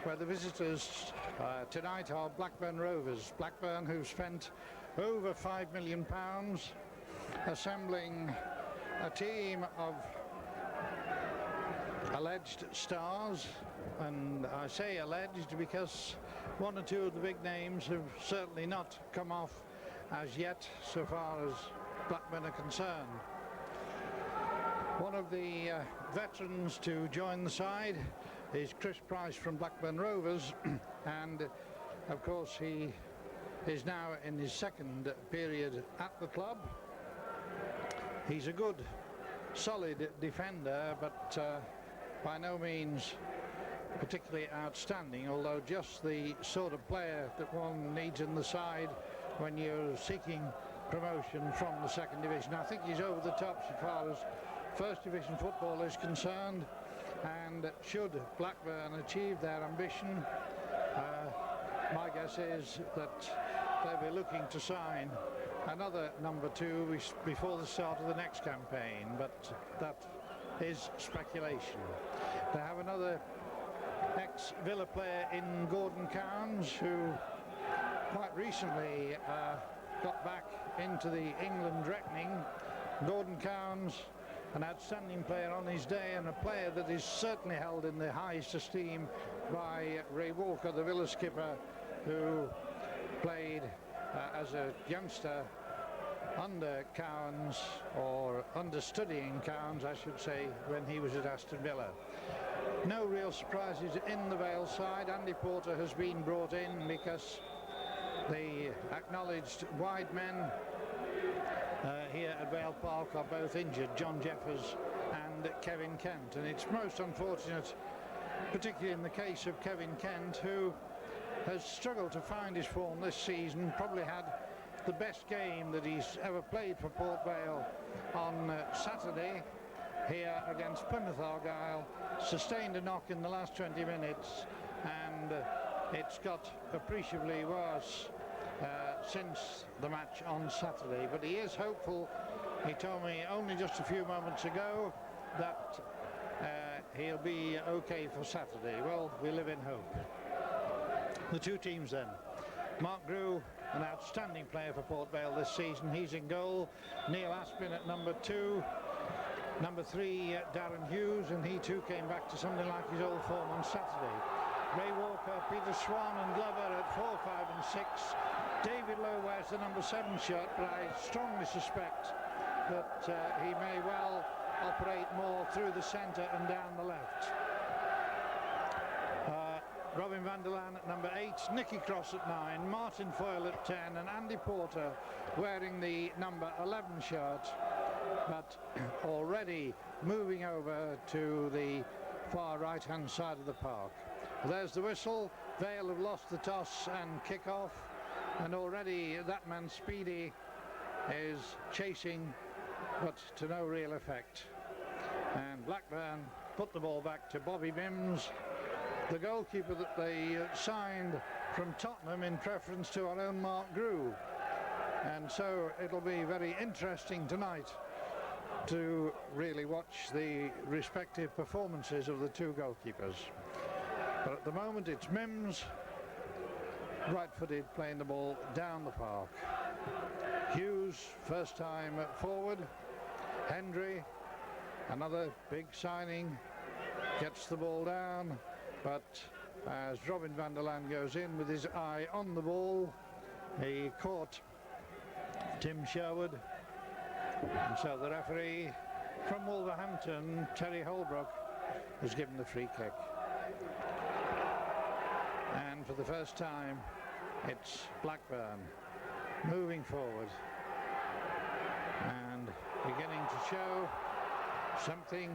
where the visitors tonight are Blackburn Rovers. Blackburn, who've spent over £5 million assembling a team of alleged stars, and I say alleged because one or two of the big names have certainly not come off as yet so far as Blackburn are concerned. One of the veterans to join the side is Chris Price from Blackburn Rovers, and of course he is now in his second period at the club. He's a good, solid defender, but by no means particularly outstanding, although just the sort of player that one needs in the side when you're seeking promotion from the second division. I think he's over the top so far as first division football is concerned, and should Blackburn achieve their ambition, my guess is that they'll be looking to sign another number 2 before the start of the next campaign, but that is speculation. They have another ex-Villa player in Gordon Cowns, who quite recently got back into the England reckoning. Gordon Cowns, an outstanding player on his day, and a player that is certainly held in the highest esteem by Ray Walker, the Villa skipper, who played as a youngster under Cowns, or understudying Cowns I should say, when he was at Aston Villa. No real surprises in the Vale side. Andy Porter has been brought in because the acknowledged wide men here at Vale Park are both injured, John Jeffers and Kevin Kent, and it's most unfortunate, particularly in the case of Kevin Kent, who has struggled to find his form this season. Probably had the best game that he's ever played for Port Vale on Saturday here against Plymouth Argyle. Sustained a knock in the last 20 minutes, and it's got appreciably worse since the match on Saturday, but he is hopeful. He told me only just a few moments ago that he'll be okay for Saturday. Well, we live in hope. The two teams then. Mark Grew, an outstanding player for Port Vale this season. He's in goal. Neil Aspin at number 2. Number 3, Darren Hughes, and he too came back to something like his old form on Saturday. Ray Walker, Peter Swan and Glover at 4, 5 and 6. David Lowe wears the number 7 shirt, but I strongly suspect that he may well operate more through the centre and down the left. Robin van der Laan at number 8, Nicky Cross at 9, Martin Foyle at 10, and Andy Porter wearing the number 11 shirt, but already moving over to the far right hand side of the park. There's the whistle. Vale have lost the toss and kick off, and already that man Speedy is chasing, but to no real effect. And Blackburn put the ball back to Bobby Mims, the goalkeeper that they signed from Tottenham in preference to our own Mark Grew. And so it'll be very interesting tonight to really watch the respective performances of the two goalkeepers. But at the moment it's Mims, right-footed, playing the ball down the park. Hughes, first time forward. Hendry, another big signing, gets the ball down, but as Robin van der Laan goes in with his eye on the ball, he caught Tim Sherwood, and so the referee from Wolverhampton, Terry Holbrook, has given the free kick. And for the first time it's Blackburn moving forward and beginning to show something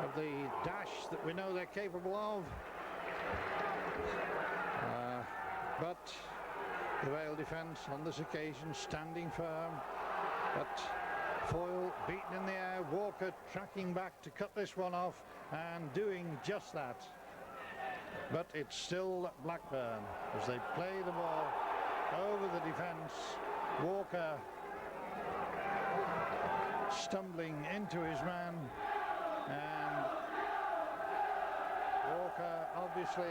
of the dash that we know they're capable of. But the Vale defence on this occasion standing firm, but Foyle beaten in the air, Walker tracking back to cut this one off and doing just that. But it's still Blackburn as they play the ball over the defence. Walker stumbling into his man, and Walker obviously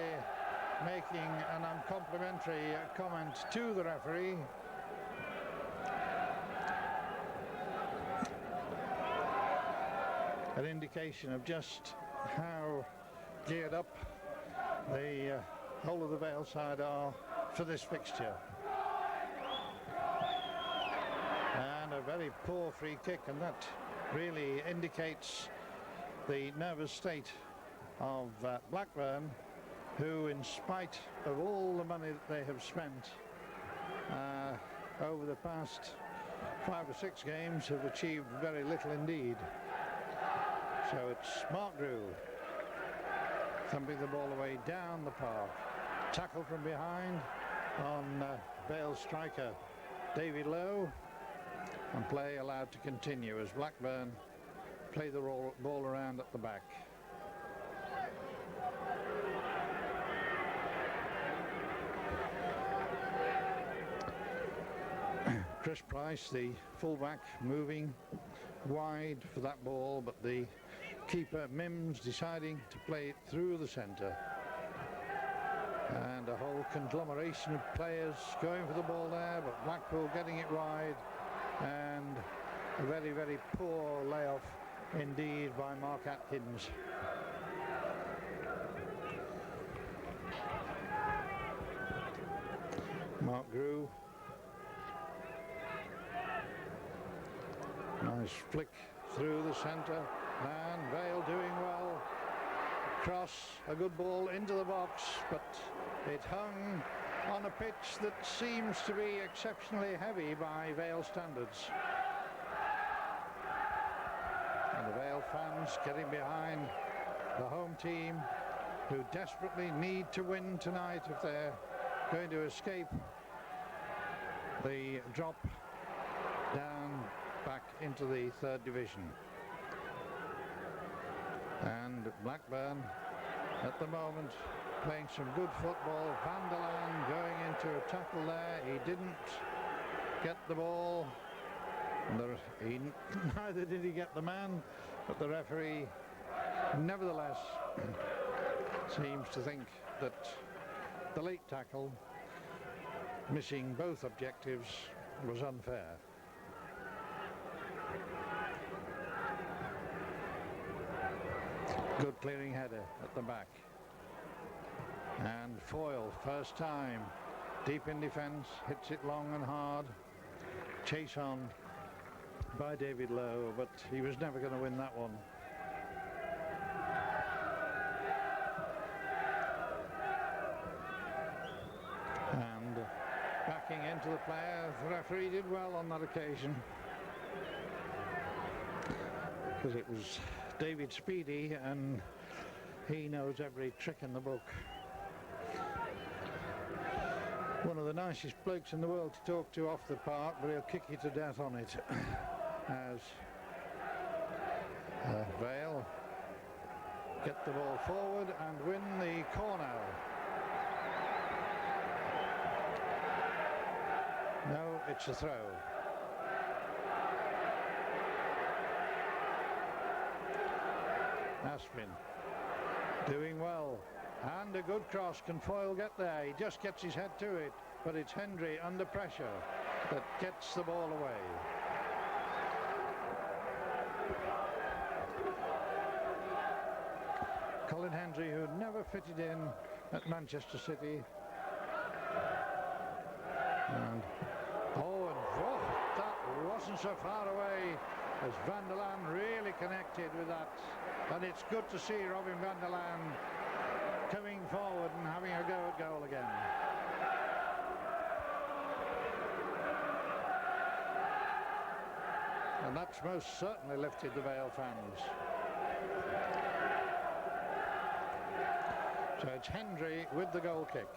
making an uncomplimentary comment to the referee. An indication of just how geared up the whole of the Vale side are for this fixture. And a very poor free kick, and that really indicates the nervous state of Blackburn, who, in spite of all the money that they have spent over the past 5 or 6 games, have achieved very little indeed. So it's Mark Grew thumping the ball away down the park. Tackle from behind on Vale striker David Lowe, and play allowed to continue as Blackburn play the ball around at the back. Chris Price, the fullback, moving wide for that ball, but the keeper Mims deciding to play it through the centre, and a whole conglomeration of players going for the ball there, but Blackpool getting it wide, and a very, very poor layoff indeed by Mark Atkins. Mark Grew, nice flick through the centre, and Vale doing well. Cross, a good ball into the box, but it hung on a pitch that seems to be exceptionally heavy by Vale standards. And the Vale fans getting behind the home team, who desperately need to win tonight if they're going to escape the drop down back into the 3rd division. And Blackburn at the moment playing some good football. Van der Laan going into a tackle there. He didn't get the ball. Neither did he get the man, but the referee nevertheless seems to think that the late tackle, missing both objectives, was unfair. Good clearing header at the back. And Foyle, first time, deep in defence, hits it long and hard. Chase on by David Lowe, but he was never going to win that one. And backing into the player, the referee did well on that occasion, because it was David Speedy, and he knows every trick in the book. One of the nicest blokes in the world to talk to off the park, but he'll kick you to death on it. As Vale get the ball forward and win the corner. No, it's a throw. Aspin doing well, and a good cross. Can Foyle get there? He just gets his head to it, but it's Hendry under pressure that gets the ball away. Colin Hendry, who never fitted in at Manchester City. And that wasn't so far away, as Van der Laan really connected with that. And it's good to see Robin Van der Laan coming forward and having a go at goal again. And that's most certainly lifted the Vale fans. So it's Hendry with the goal kick.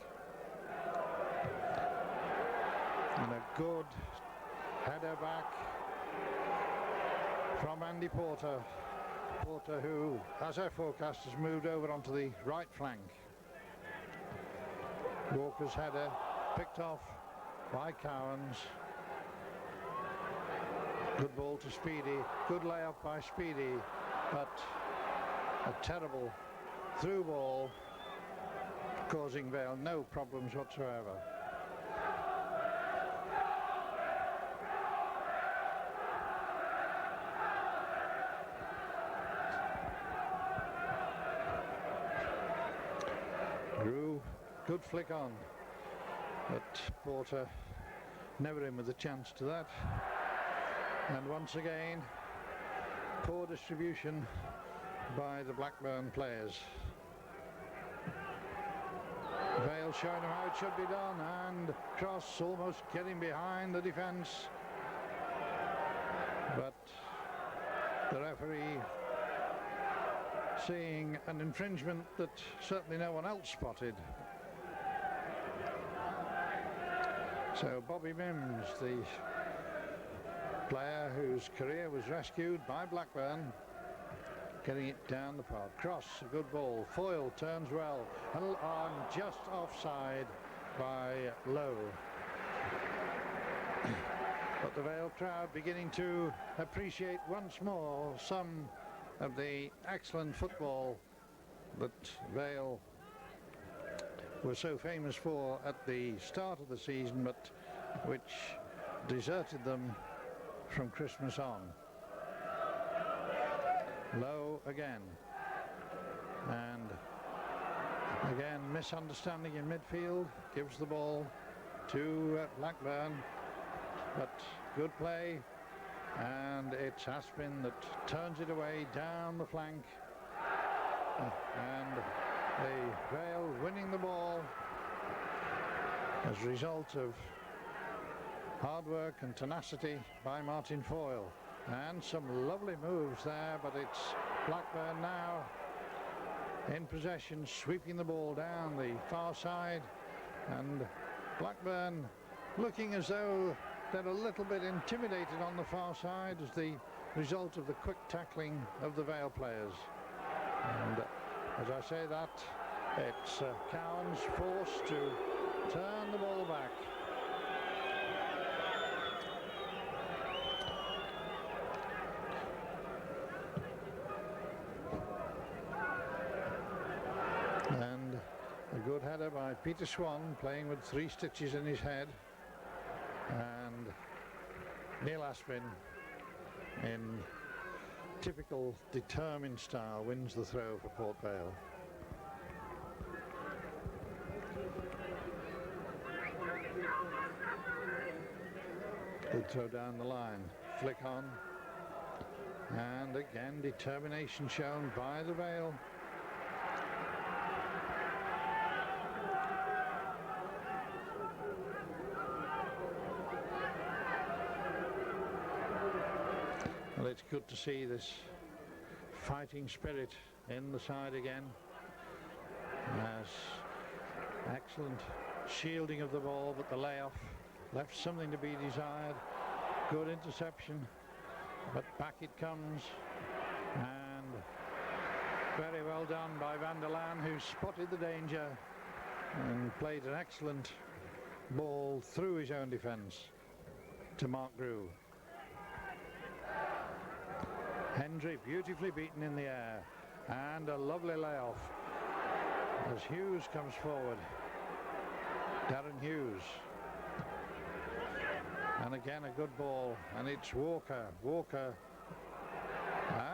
And a good header back from Andy Porter. Porter, who, as our forecast, has moved over onto the right flank. Walker's header picked off by Cowans. Good ball to Speedy. Good layup by Speedy, but a terrible through ball causing Vale no problems whatsoever. Grew, good flick on, but Porter never in with a chance to that. And once again, poor distribution by the Blackburn players. Vale showing them how it should be done, and Cross almost getting behind the defence, but the referee seeing an infringement that certainly no one else spotted. So Bobby Mims, the player whose career was rescued by Blackburn, getting it down the park. Cross, a good ball. Foyle turns well, and just offside by Lowe. But the Vale crowd beginning to appreciate once more some of the excellent football that Vale were so famous for at the start of the season, but which deserted them from Christmas on. Low again, and again misunderstanding in midfield, gives the ball to Blackburn, but good play, and it's Aspin that turns it away down the flank, and the Vale winning the ball as a result of hard work and tenacity by Martin Foyle. And some lovely moves there, but it's Blackburn now in possession, sweeping the ball down the far side, and Blackburn looking as though they're a little bit intimidated on the far side as the result of the quick tackling of the Vale players. And as I say that, it's Cowan's forced to turn the ball back. And a good header by Peter Swan, playing with 3 stitches in his head, and Neil Aspin in typical determined style wins the throw for Port Vale. Good throw down the line, flick on, and again determination shown by the Vale. Well, it's good to see this fighting spirit in the side again, as excellent shielding of the ball, but the layoff left something to be desired. Good interception, but back it comes, and very well done by Van der Laan, who spotted the danger and played an excellent ball through his own defence to Mark Grew. Hendry beautifully beaten in the air, and a lovely layoff as Hughes comes forward. Darren Hughes, and again a good ball, and it's Walker,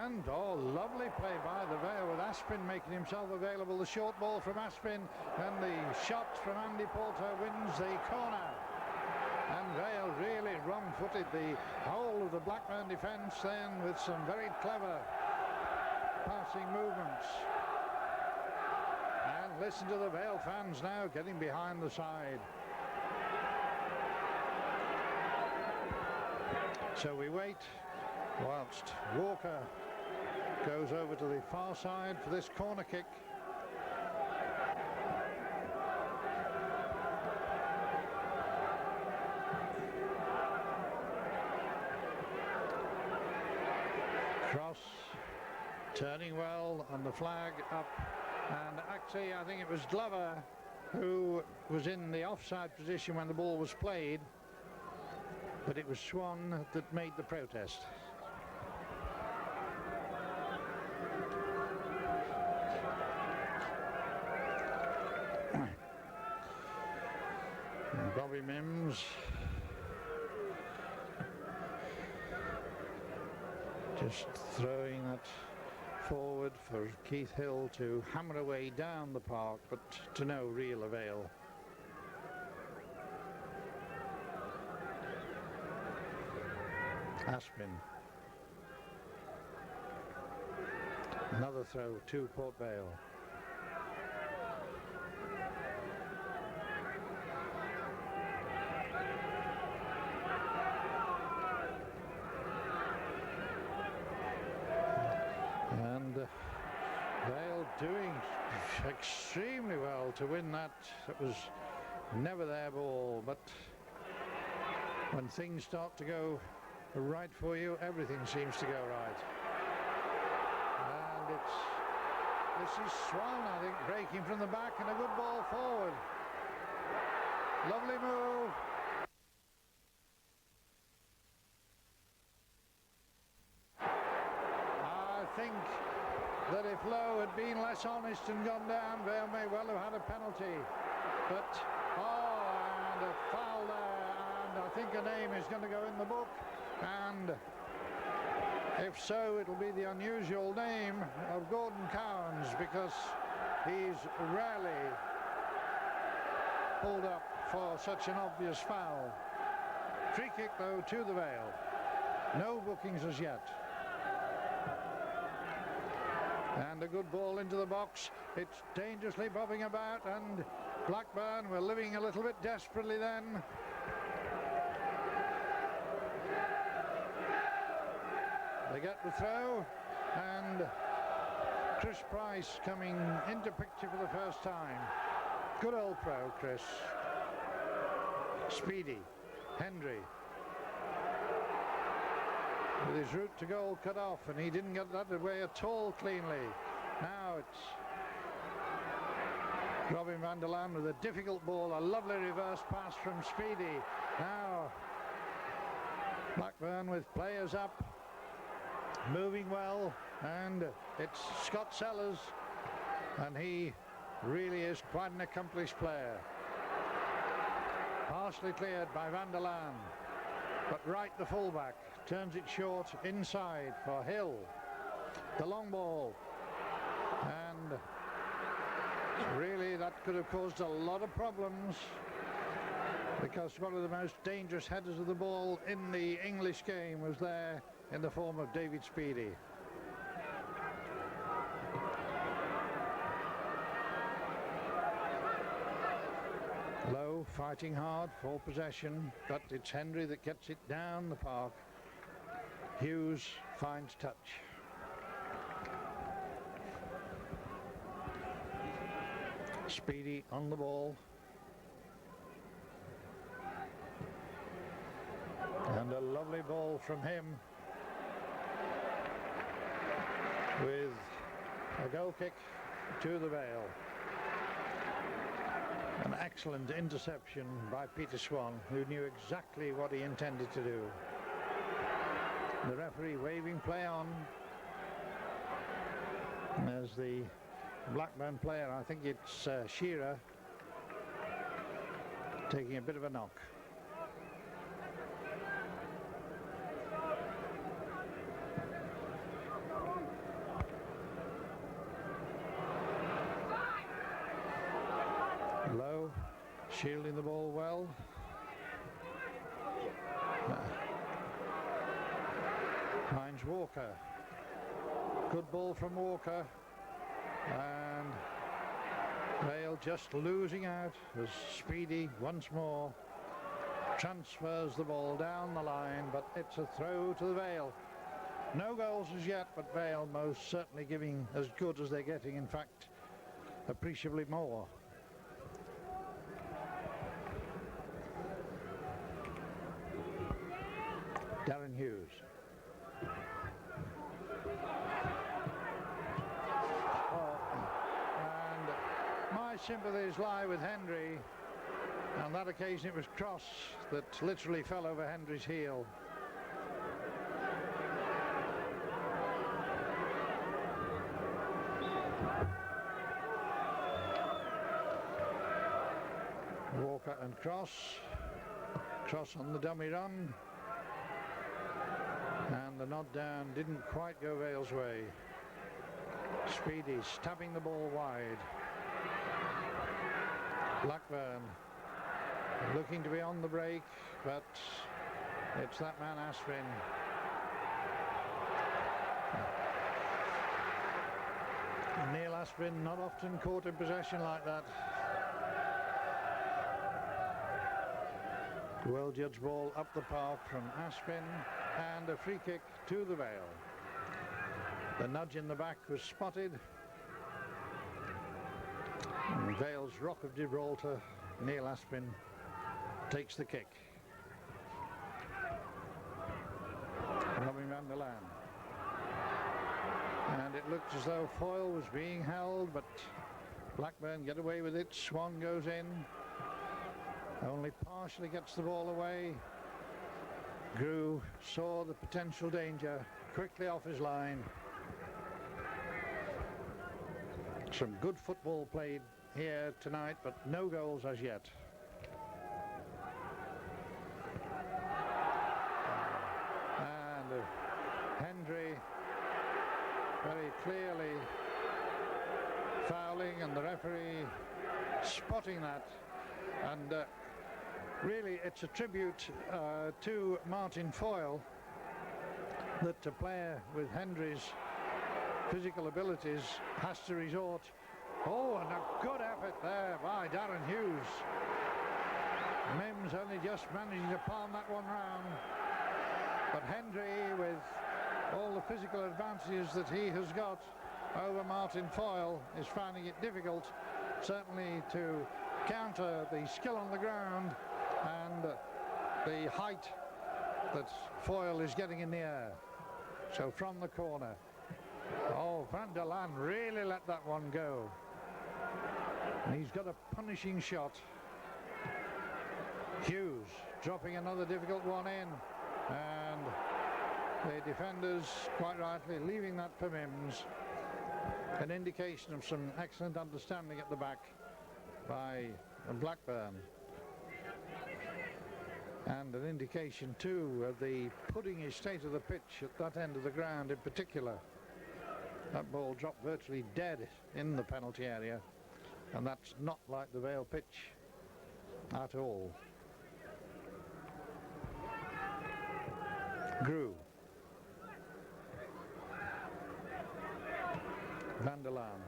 and lovely play by the Vale with Aspin making himself available. The short ball from Aspin, and the shot from Andy Porter wins the corner. And Vale really wrong-footed the whole of the Blackburn defence then with some very clever passing movements. And listen to the Vale fans now getting behind the side. So we wait whilst Walker goes over to the far side for this corner kick. Cross turning well, and the flag up, and actually I think it was Glover who was in the offside position when the ball was played, but it was Swan that made the protest. Robbie Mims. Just throwing that forward for Keith Hill to hammer away down the park, but to no real avail. Aspin. Another throw to Port Vale. And Vale doing extremely well to win that. It was never their ball, but when things start to go right for you, everything seems to go right. And this is Swan, I think, breaking from the back, and a good ball forward. Lovely move. I think that if Lowe had been less honest and gone down, Vale may well have had a penalty. But, and a foul there, and I think a name is going to go in the book. And if so, it'll be the unusual name of Gordon Cowans, because he's rarely pulled up for such an obvious foul. Free kick though to the Vale. No bookings as yet. And a good ball into the box. It's dangerously bobbing about, and Blackburn were living a little bit desperately then. They get the throw, and Chris Price coming into picture for the first time. Good old throw, Chris. Speedy. Hendry. With his route to goal cut off, and he didn't get that away at all cleanly. Now it's Robin van der Laan with a difficult ball. A lovely reverse pass from Speedy. Now Blackburn with players up, moving well, and it's Scott Sellers, and he really is quite an accomplished player. Partially cleared by van der Laan, but Wright, the fullback, turns it short inside for Hill. The long ball, and really that could have caused a lot of problems, because one of the most dangerous headers of the ball in the English game was there in the form of David Speedy. Lowe fighting hard for possession, but it's Hendry that gets it down the park. Hughes finds touch. Speedy on the ball. And a lovely ball from him, with a goal kick to the Vale. An excellent interception by Peter Swan, who knew exactly what he intended to do. The referee waving play on as the Blackburn player, I think it's Shearer, taking a bit of a knock. Lowe shielding the ball well. Finds Walker. Good ball from Walker, and Vale just losing out as Speedy once more transfers the ball down the line, but it's a throw to the Vale. No goals as yet, but Vale most certainly giving as good as they're getting, in fact appreciably more. Darren Hughes. And my sympathies lie with Hendry. On that occasion it was Cross that literally fell over Hendry's heel. Walker and Cross. Cross on the dummy run. And the nod down didn't quite go Vale's way. Speedy stabbing the ball wide. Blackburn looking to be on the break, but it's that man Aspin. Neil Aspin not often caught in possession like that. Well judged ball up the park from Aspin, and a free kick to the Vale. The nudge in the back was spotted. And Vale's Rock of Gibraltar, Neil Aspin, takes the kick. Robin van der Laan. And it looked as though Foyle was being held, but Blackburn get away with it. Swan goes in. Only partially gets the ball away. Grew saw the potential danger, quickly off his line. Some good football played here tonight, but no goals as yet. And Hendry very clearly fouling, and the referee spotting that. And really it's a tribute to Martin Foyle that a player with Hendry's physical abilities has to resort. Oh, and a good effort there by Darren Hughes. Mims only just managing to palm that one round, but Hendry, with all the physical advantages that he has got over Martin Foyle, is finding it difficult certainly to counter the skill on the ground and the height that Foyle is getting in the air. So from the corner, oh, Van der Laan really let that one go. And he's got a punishing shot. Hughes dropping another difficult one in, and the defenders quite rightly leaving that for Mims. An indication of some excellent understanding at the back by Blackburn, and an indication too of the puddingy state of the pitch at that end of the ground in particular. That ball dropped virtually dead in the penalty area, and that's not like the Vale pitch at all. Grew. Van der Laan.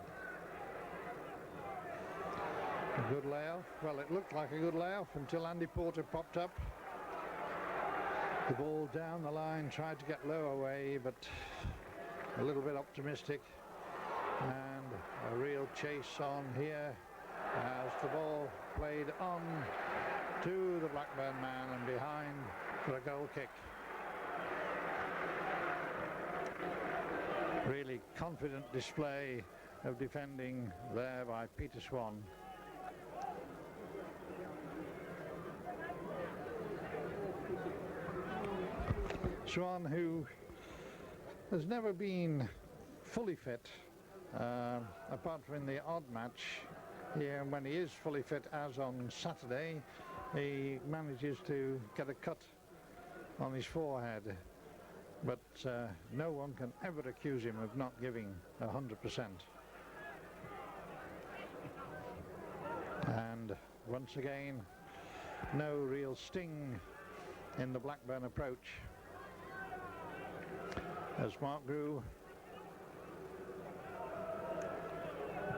A good layoff. Well, it looked like a good layoff until Andy Porter popped up. The ball down the line, tried to get low away, but a little bit optimistic. And a real chase on here as the ball played on to the Blackburn man and behind for a goal kick. Really confident display of defending there by Peter Swan. Swan, who has never been fully fit, apart from in the odd match. Here, when he is fully fit, as on Saturday, he manages to get a cut on his forehead. But no one can ever accuse him of not giving 100%. And once again, no real sting in the Blackburn approach. As Mark Grew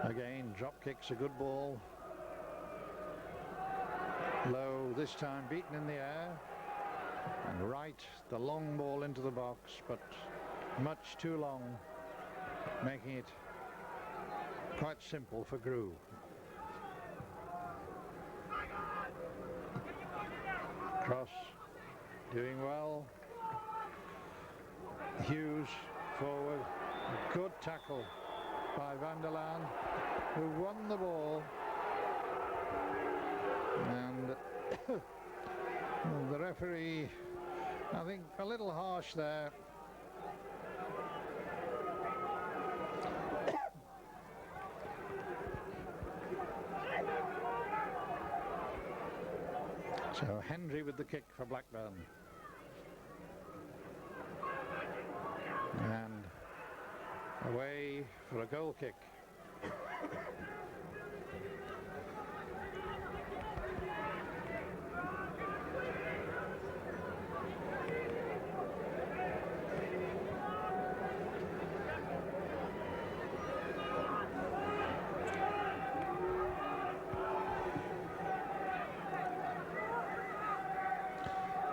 again drop kicks a good ball. Low this time, beaten in the air. And right, the long ball into the box, but much too long, making it quite simple for Grew. Cross, doing well. Hughes forward, a good tackle by Van der Laan, who won the ball. And the referee, I think, a little harsh there. So Henry with the kick for Blackburn. And away for a goal kick.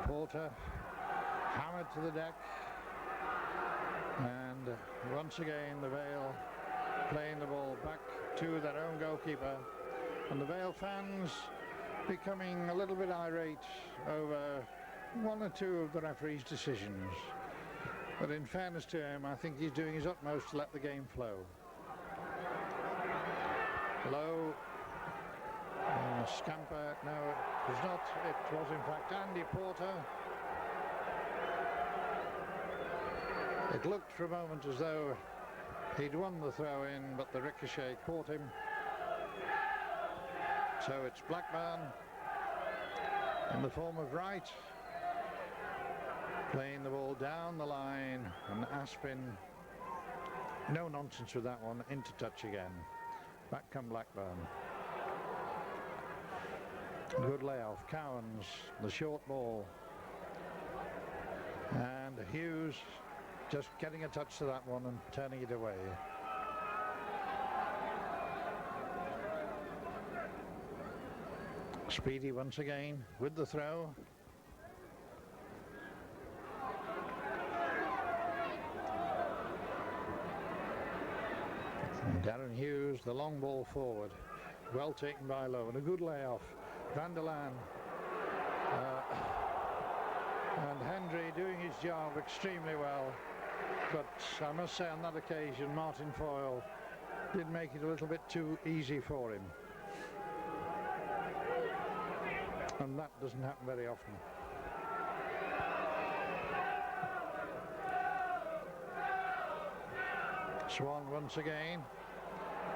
Porter hammered to the deck, and once again the Vale playing the ball back to their own goalkeeper, and the Vale fans becoming a little bit irate over one or two of the referee's decisions. But in fairness to him, I think he's doing his utmost to let the game flow. Low. Scamper, no, it was not. It was in fact Andy Porter. It looked for a moment as though he'd won the throw-in, but the ricochet caught him. So it's Blackburn in the form of Wright, playing the ball down the line, and Aspin, no nonsense with that one, into touch again. Back come Blackburn. Good layoff, Cowans, the short ball, and Hughes just getting a touch to that one and turning it away. Speedy once again with the throw. And Darren Hughes, the long ball forward, well taken by Lowe, and a good layoff. Van der Laan and Hendry doing his job extremely well, but I must say on that occasion Martin Foyle did make it a little bit too easy for him, and that doesn't happen very often. Swan once again,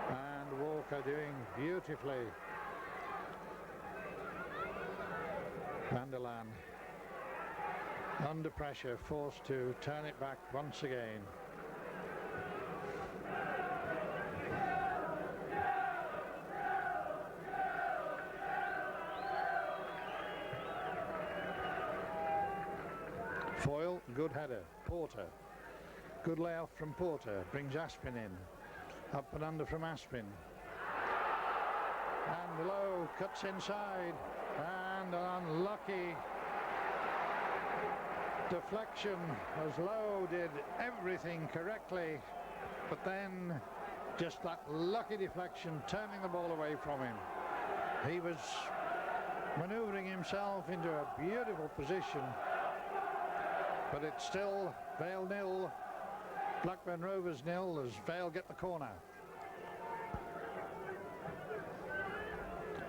and Walker doing beautifully. Van der Laan under pressure, forced to turn it back once again. Foyle, good header. Porter, good layoff from Porter, brings Aspin in. Up and under from Aspin. And Lowe cuts inside, and an unlucky deflection as Lowe did everything correctly, but then just that lucky deflection turning the ball away from him. He was manoeuvring himself into a beautiful position, but it's still Vale 0, Blackburn Rovers 0 as Vale get the corner.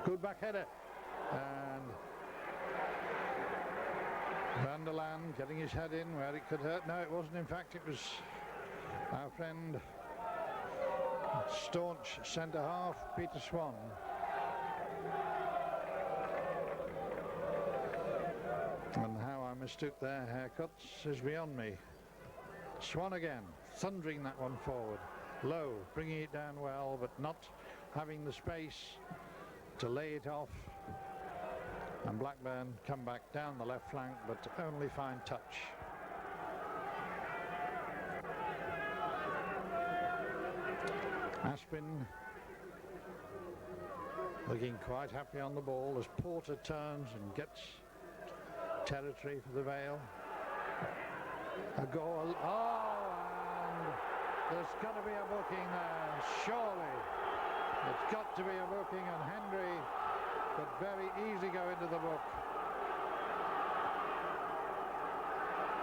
Good back header, and Van der Laan getting his head in where it could hurt. No, it wasn't. In fact, it was our friend, staunch centre half, Peter Swan. And how I mistook their haircuts is beyond me. Swan again, thundering that one forward. Low, bringing it down well, but not having the space to lay it off. And Blackburn come back down the left flank, but only find touch. Aspin looking quite happy on the ball as Porter turns and gets territory for the Vale. A goal. Oh, and there's got to be a booking there, surely. It's got to be a booking, and Henry could very easily go into the book.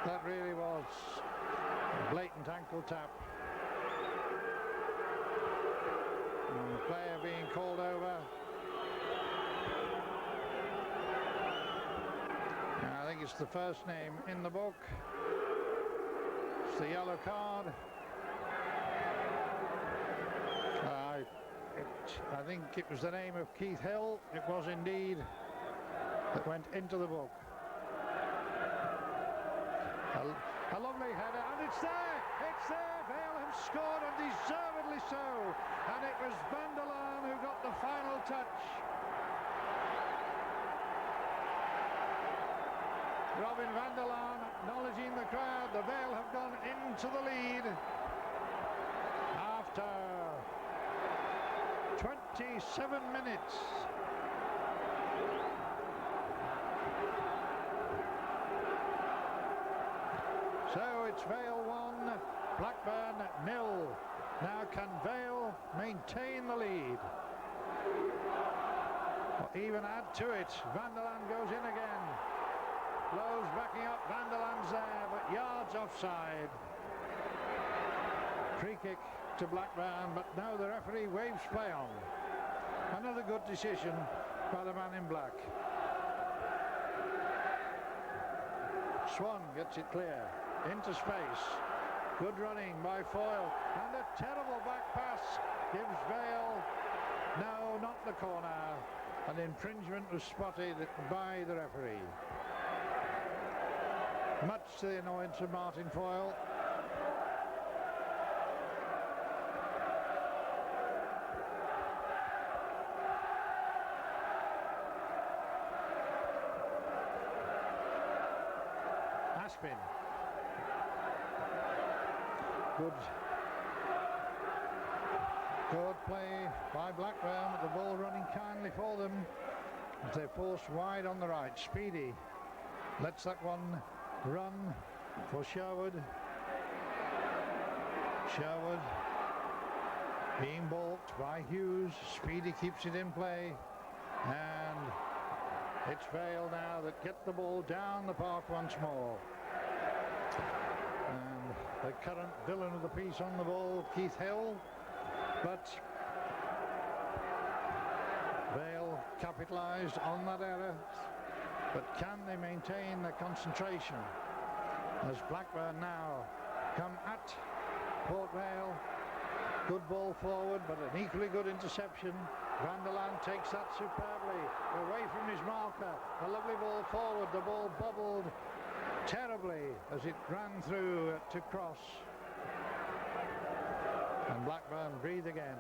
That really was a blatant ankle tap. And the player being called over. And I think it's the first name in the book. It's the yellow card. I think it was the name of Keith Hill. It was indeed. that went into the book. A lovely header, and it's there! It's there! Vale have scored, and deservedly so! And it was Van der Laan who got the final touch. Robin van der Laan acknowledging the crowd. The Vale have gone into the lead after 27 minutes. So it's Vale 1, Blackburn 0. Now can Vale maintain the lead? Or even add to it? Van der Laan goes in again. Lowe's backing up, Van der Laan's there, but yards offside. Free kick to Blackburn, but now the referee waves play on. Another good decision by the man in black. Swan gets it clear, into space. Good running by Foyle, and a terrible back pass gives Vale, no, not the corner. An infringement was spotted by the referee. Much to the annoyance of Martin Foyle. Aspin. Good play by Blackburn, with the ball running kindly for them as they're forced wide on the right. Speedy lets that one run for Sherwood. Sherwood being balked by Hughes. Speedy keeps it in play, and it's Vale now that get the ball down the park once more. And the current villain of the piece on the ball, Keith Hill, but Vale capitalised on that error. But can they maintain their concentration as Blackburn now come at Port Vale? Good ball forward, but an equally good interception. Van der Laan takes that superbly away from his marker. A lovely ball forward. The ball bobbled terribly as it ran through to cross. And Blackburn breathe again.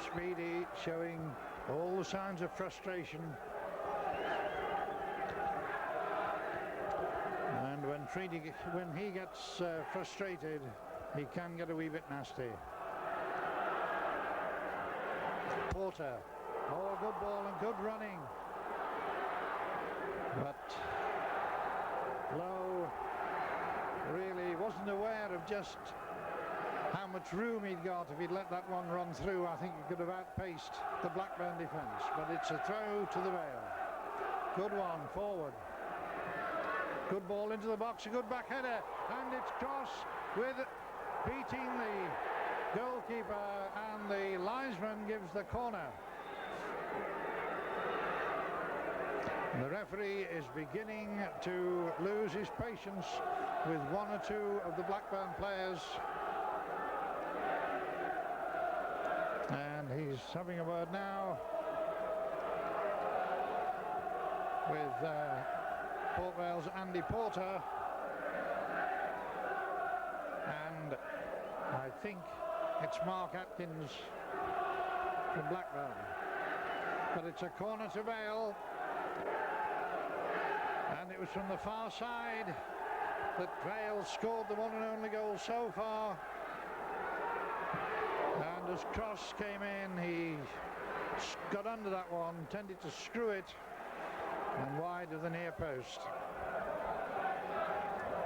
Speedy showing all the signs of frustration, and when he gets frustrated, he can get a wee bit nasty. Porter, oh, good ball and good running, but Lowe really wasn't aware of just how much room he'd got. If he'd let that one run through, I think he could have outpaced the Blackburn defence. But it's a throw to the Vale. Good one, forward. Good ball into the box, a good back header, and it's cross with beating the goalkeeper, and the linesman gives the corner. And the referee is beginning to lose his patience with one or two of the Blackburn players. And he's having a word now with Port Vale's Andy Porter, and I think it's Mark Atkins from Blackburn, but it's a corner to Vale, and it was from the far side that Vale scored the one and only goal so far. And as Cross came in, he got under that one, tended to screw it, and wide of the near post.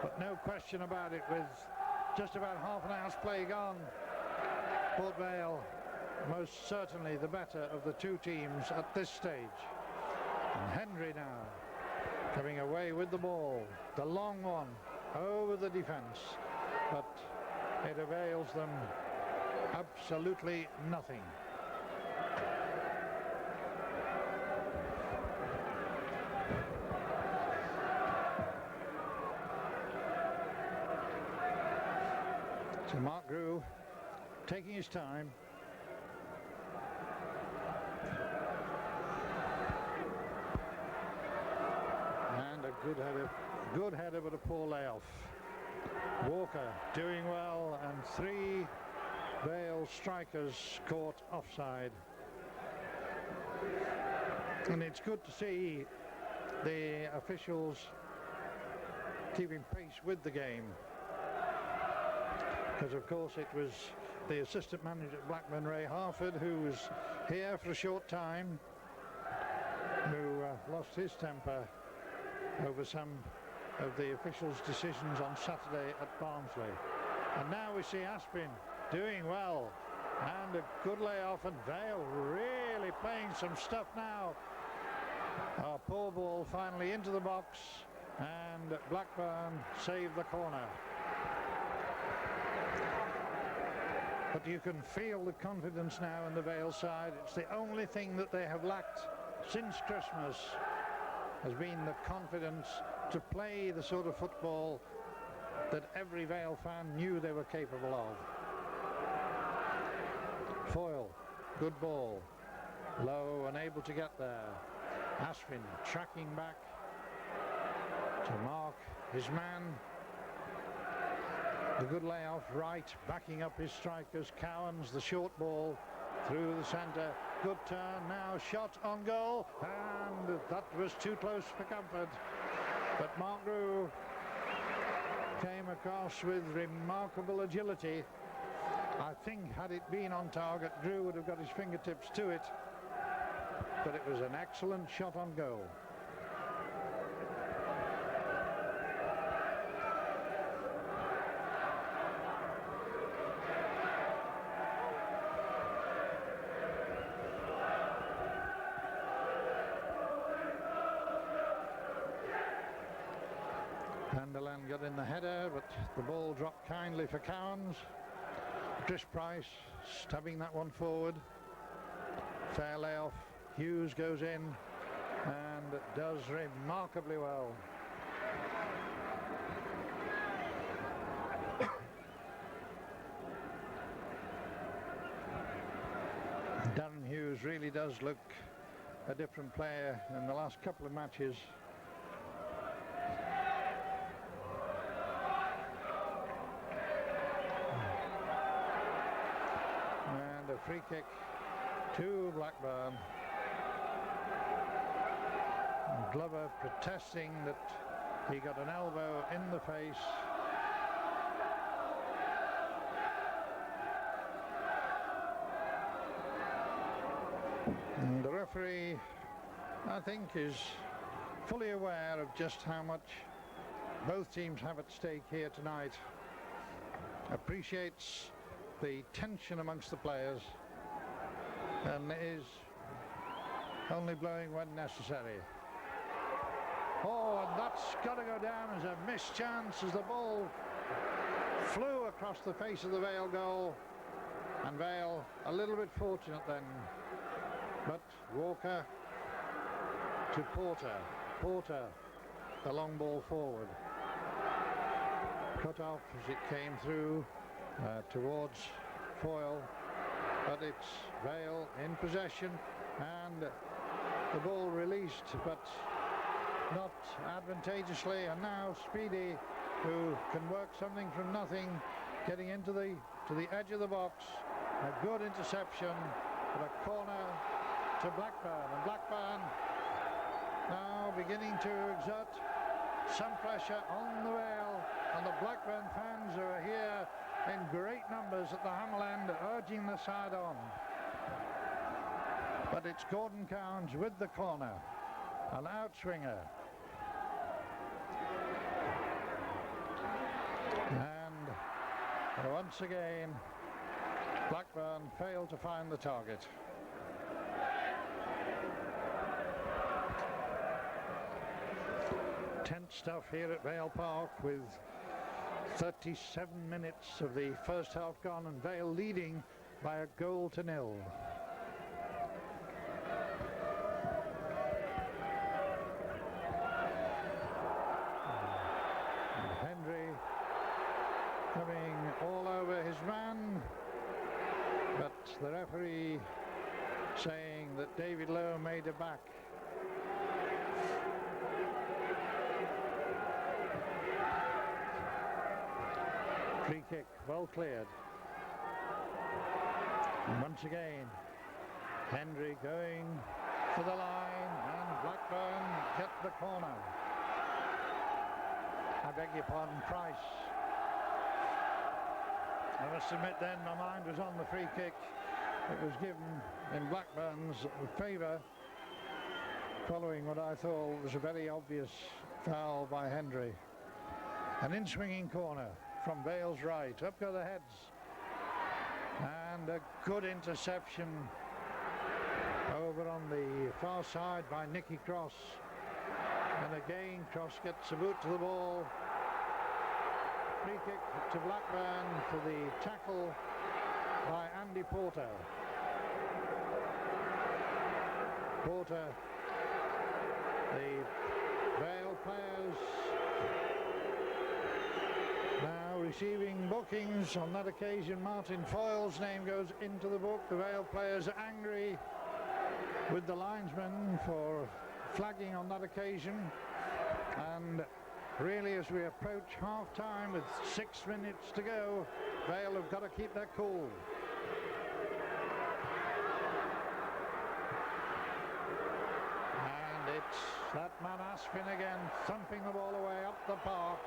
But no question about it, with just about half an hour's play gone, Port Vale most certainly the better of the two teams at this stage. And Hendry now coming away with the ball, the long one over the defence, but it avails them absolutely nothing. So Mark Grew taking his time. good header, but a poor layoff. Walker doing well, and 3 Vale strikers caught offside. And it's good to see the officials keeping pace with the game, because of course it was the assistant manager at Blackburn, Ray Harford, who was here for a short time, who lost his temper over some of the officials' decisions on Saturday at Barnsley. And now we see Aspin doing well, and a good layoff, and Vale really playing some stuff now. Our poor ball finally into the box, and Blackburn saved the corner. But you can feel the confidence now in the Vale side. It's the only thing that they have lacked since Christmas, has been the confidence to play the sort of football that every Vale fan knew they were capable of. Foyle, good ball, low, unable to get there. Aspin tracking back to mark his man. The good layoff right, backing up his strikers. Cowans, the short ball through the centre. Good turn, now shot on goal, and that was too close for comfort. But Mark Grew came across with remarkable agility. I think had it been on target, Grew would have got his fingertips to it. But it was an excellent shot on goal. Vanderland got in the header, but the ball dropped kindly for Cowans. Chris Price stabbing that one forward. Fair layoff. Hughes goes in and does remarkably well. Darren Hughes really does look a different player in the last couple of matches. And a free kick to Blackburn. Glover protesting that he got an elbow in the face. And the referee, I think, is fully aware of just how much both teams have at stake here tonight. Appreciates the tension amongst the players, and is only blowing when necessary. Oh, and that's got to go down as a missed chance, as the ball flew across the face of the Vale goal, and Vale a little bit fortunate then. But Walker to Porter. Porter, the long ball forward. Cut off as it came through towards Foyle, but it's Vale in possession, and the ball released, but not advantageously. And now Speedy, who can work something from nothing, getting into the edge of the box. A good interception, but a corner to Blackburn, and Blackburn now beginning to exert some pressure on the Vale, and the Blackburn fans who are here in great numbers at the Hamel end, urging the side on. But it's Gordon Cowans with the corner, an outswinger. And once again, Blackburn failed to find the target. Tense stuff here at Vale Park, with 37 minutes of the first half gone, and Vale leading by a goal to nil. Coming all over his man, but the referee saying that David Lowe made a back. Free kick, well cleared. And once again, Hendry going for the line, and Blackburn get the corner. I beg your pardon, Price. I must admit then my mind was on the free kick. It was given in Blackburn's favour, following what I thought was a very obvious foul by Hendry. An in-swinging corner from Vale's right, up go the heads, and a good interception over on the far side by Nicky Cross, and again Cross gets a boot to the ball. Free kick to Blackburn for the tackle by Andy Porter. Porter, the Vale players now receiving bookings. On that occasion, Martin Foyle's name goes into the book. The Vale players are angry with the linesman for flagging on that occasion, and really as we approach half time with 6 minutes to go, Vale have got to keep their cool. And it's that man Aspin again, thumping the ball away up the park.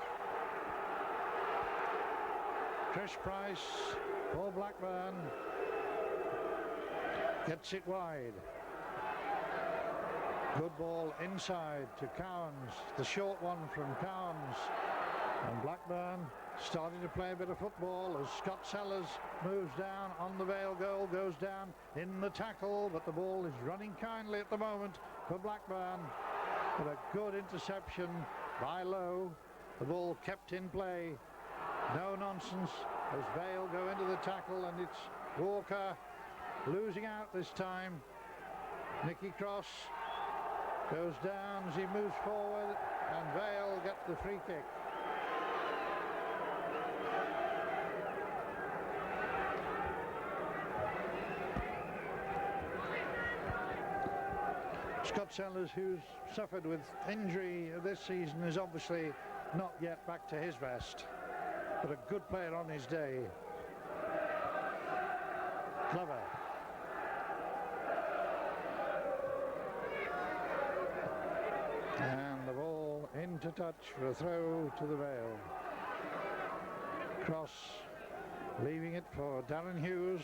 Trish Price for Blackburn gets it wide. Good ball inside to Cowans, the short one from Cowans, and Blackburn starting to play a bit of football as Scott Sellers moves down on the Vale goal, goes down in the tackle, but the ball is running kindly at the moment for Blackburn. But a good interception by Lowe, the ball kept in play, no nonsense as Vale go into the tackle, and it's Walker losing out this time. Nicky Cross goes down as he moves forward, and Vale get the free kick. Scott Sellers, who's suffered with injury this season, is obviously not yet back to his best, but a good player on his day. Clever. And the ball into touch for a throw to the Vale. Cross leaving it for Darren Hughes.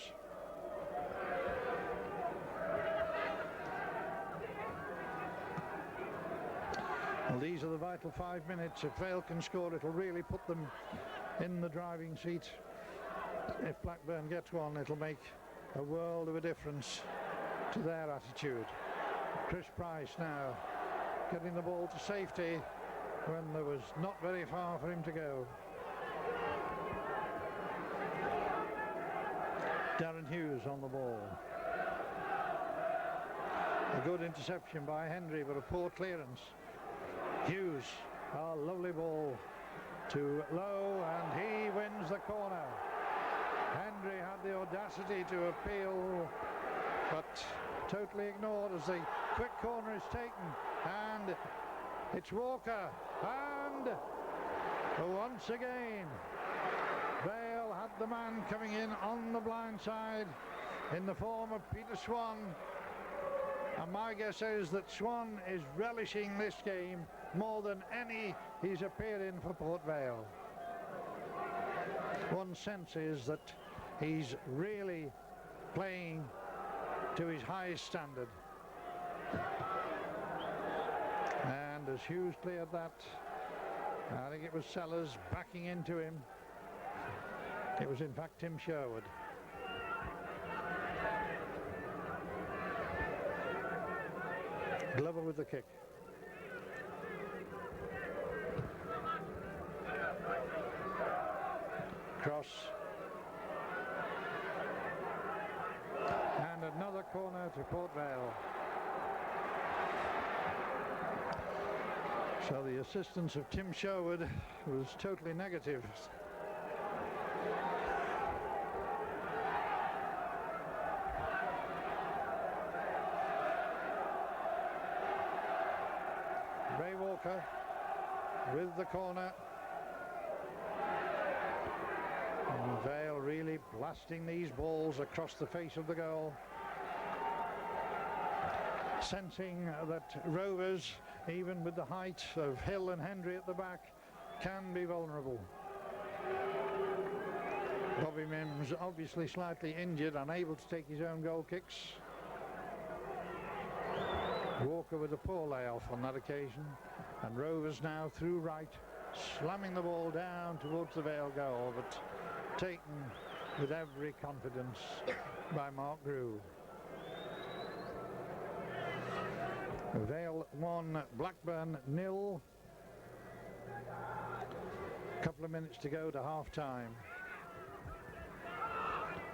Well, these are the vital 5 minutes. If Vale can score, it'll really put them in the driving seat. If Blackburn gets one, it'll make a world of a difference to their attitude. Chris Price now getting the ball to safety when there was not very far for him to go. Darren Hughes on the ball. A good interception by Hendry, but a poor clearance. Hughes, a lovely ball to Lowe, and he wins the corner. Hendry had the audacity to appeal, but totally ignored as the quick corner is taken, and it's Walker, and once again Vale had the man coming in on the blind side in the form of Peter Swan, and my guess is that Swan is relishing this game more than any he's appeared in for Port Vale. One sense is that he's really playing to his highest standard. And as Hughes cleared that, I think it was Sellers backing into him. It was in fact Tim Sherwood. Glover with the kick. Cross. And another corner to Port Vale. So the assistance of Tim Sherwood was totally negative. Ray Walker with the corner. Vale really blasting these balls across the face of the goal. Sensing that Rovers, even with the height of Hill and Hendry at the back, can be vulnerable. Bobby Mims obviously slightly injured, unable to take his own goal kicks. Walker with a poor layoff on that occasion, and Rovers now through right, slamming the ball down towards the Vale goal, but taken with every confidence by Mark Grew. Vale 1, Blackburn 0. Couple of minutes to go to half-time.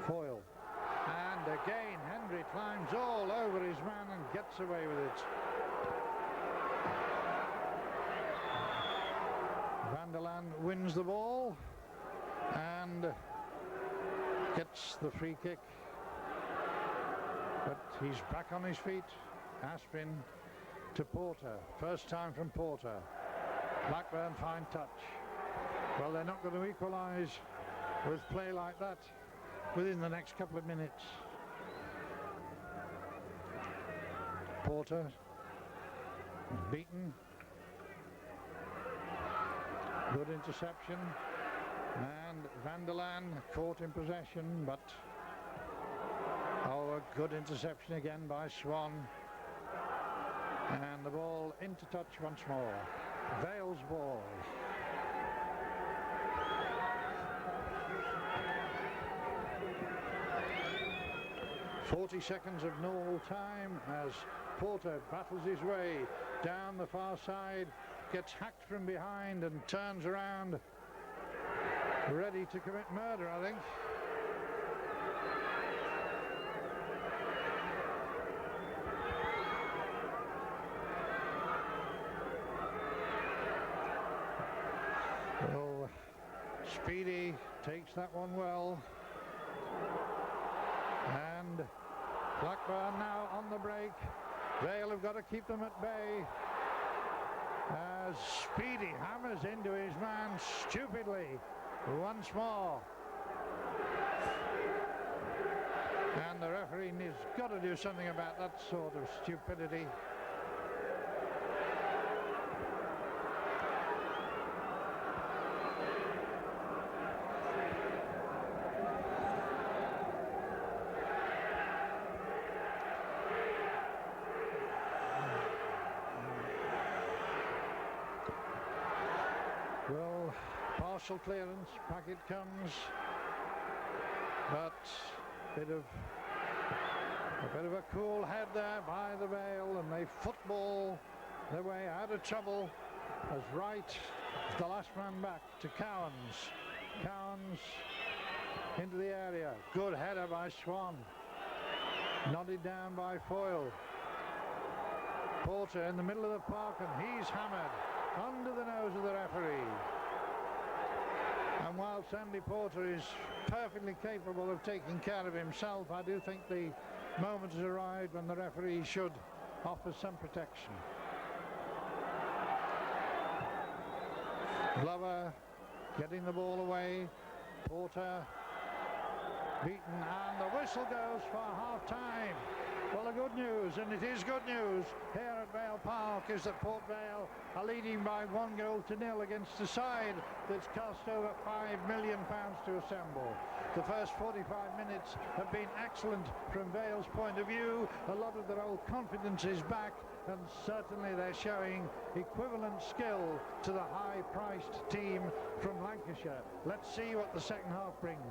Foyle. And again, Hendry climbs all over his man and gets away with it. Van der Laan wins the ball and gets the free kick. But he's back on his feet. Aspin to Porter. First time from Porter. Blackburn fine touch. Well, they're not going to equalise with play like that within the next couple of minutes. Porter beaten. Good interception. And Van der Laan caught in possession, but a good interception again by Swan. And the ball into touch once more. Vale's ball. .40 of normal time as Porter battles his way down the far side, gets hacked from behind and turns around, ready to commit murder, I think. Well, Speedy takes that one well. And Blackburn now on the break. Vale have got to keep them at bay as Speedy hammers into his man stupidly once more. And the referee has got to do something about that sort of stupidity. Well, partial clearance, back it comes, but a bit of a cool head there by the Vale, and they football their way out of trouble as Wright is the last man back to Cowans. Cowans into the area, good header by Swan, nodded down by Foyle. Porter in the middle of the park, and he's hammered under the nose of the referee. And while Sandy Porter is perfectly capable of taking care of himself, I do think the moment has arrived when the referee should offer some protection. Glover getting the ball away. Porter beaten, and the whistle goes for half-time. Well, the good news, and it is good news here at Vale Park, is that Port Vale are leading by 1-0 against a side that's cost over £5 million to assemble. The first 45 minutes have been excellent from Vale's point of view. A lot of their old confidence is back, and certainly they're showing equivalent skill to the high-priced team from Lancashire. Let's see what the second half brings.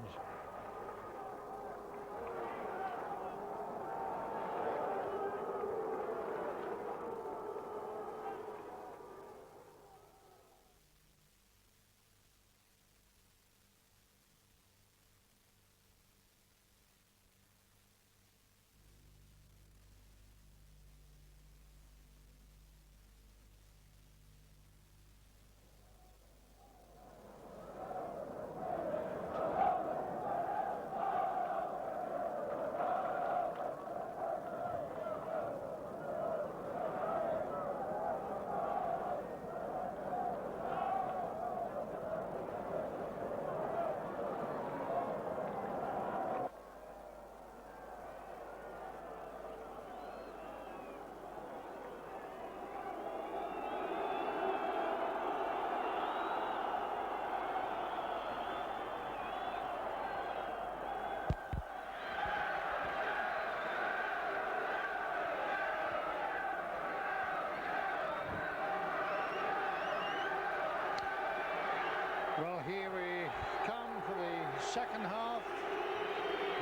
here we come for the second half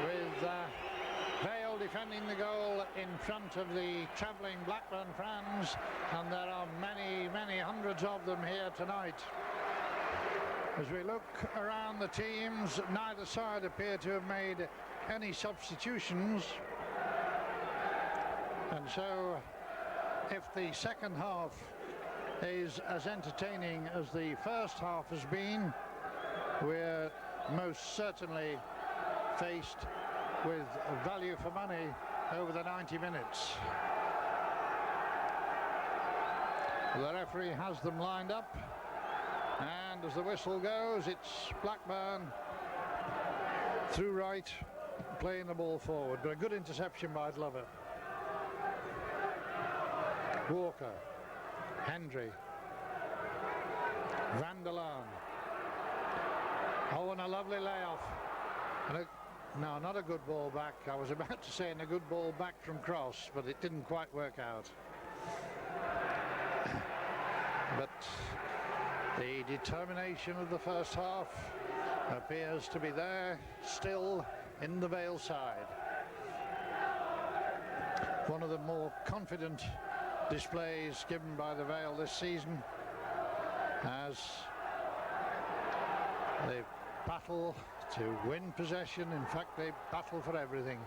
with Vale defending the goal in front of the travelling Blackburn fans, and there are many hundreds of them here tonight. As we look around the teams, neither side appear to have made any substitutions, and so if the second half is as entertaining as the first half has been, we're most certainly faced with value for money over the 90 minutes. The referee has them lined up, and as the whistle goes, it's Blackburn through right, playing the ball forward, but a good interception by Glover. Walker, Hendry, Van der Laan. Oh, and a lovely layoff. And no, not a good ball back. I was about to say, and a good ball back from cross, but it didn't quite work out. But the determination of the first half appears to be there still in the Vale side. One of the more confident displays given by the Vale this season, as they battle to win possession. In fact, they battle for everything.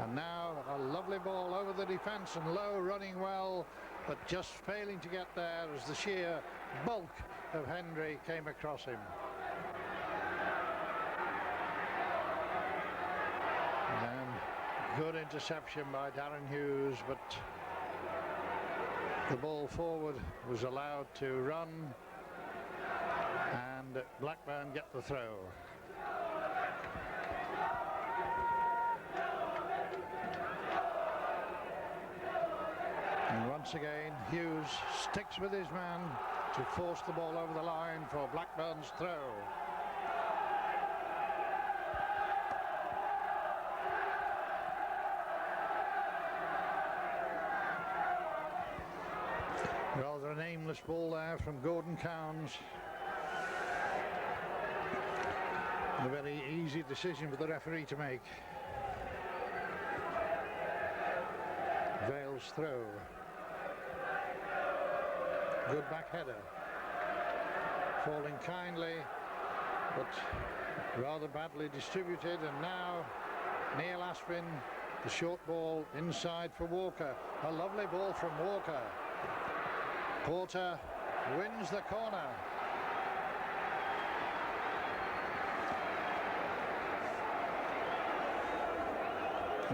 And now a lovely ball over the defence, and Lowe running well, but just failing to get there as the sheer bulk of Hendry came across him. And good interception by Darren Hughes, but the ball forward was allowed to run, and Blackburn get the throw. And once again, Hughes sticks with his man to force the ball over the line for Blackburn's throw. Rather an aimless ball there from Gordon Cowns. A very easy decision for the referee to make. Vale's throw. Good back header. Falling kindly, but rather badly distributed. And now Neil Aspin, the short ball inside for Walker. A lovely ball from Walker. Porter wins the corner.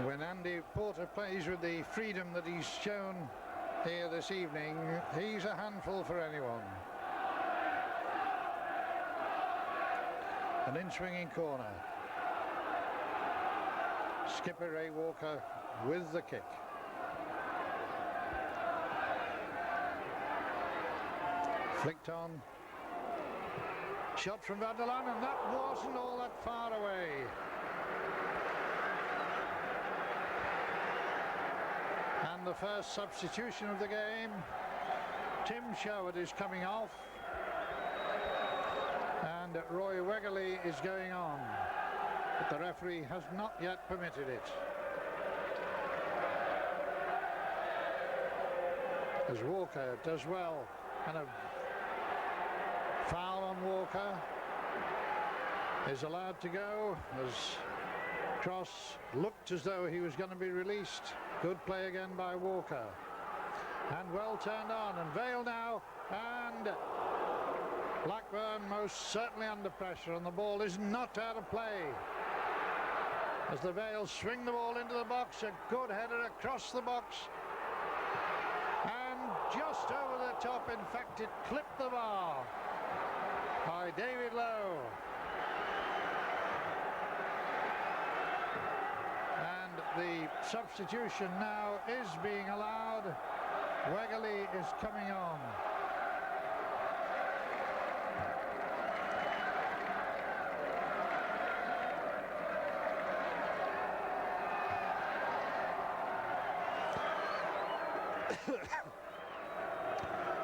When Andy Porter plays with the freedom that he's shown here this evening, he's a handful for anyone. An in-swinging corner. Skipper Ray Walker with the kick. Flicked on. Shot from Van der Laan, and that wasn't all that far away. And the first substitution of the game, Tim Sherwood is coming off, and Roy Wegerle is going on, but the referee has not yet permitted it. As Walker does well, and a foul on Walker is allowed to go, as Cross looked as though he was going to be released. Good play again by Walker, and well turned on, and Vale now, and Blackburn most certainly under pressure, and the ball is not out of play as the Vale swing the ball into the box. A good header across the box, and just over the top, in fact it clipped the bar, by David Lowe. And the substitution now is being allowed. Wegerle is coming on.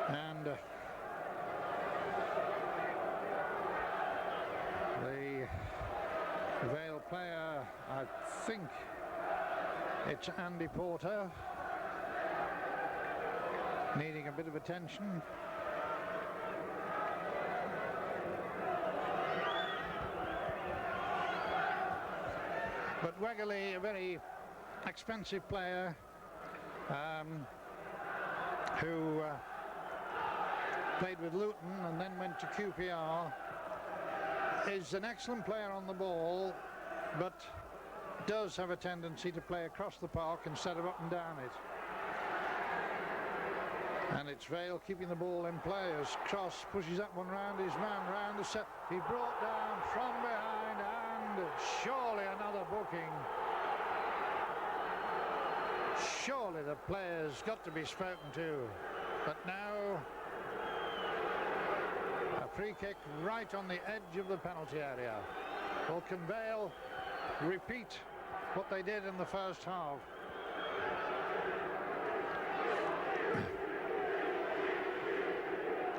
And think it's Andy Porter needing a bit of attention. But Wegerle, a very expensive player who played with Luton and then went to QPR, is an excellent player on the ball, but does have a tendency to play across the park instead of up and down it. And it's Vale keeping the ball in play as Cross pushes that one round his man, round the set. He brought down from behind, and surely another booking. Surely the player's got to be spoken to. But now a free kick right on the edge of the penalty area. Well, can Vale repeat what they did in the first half?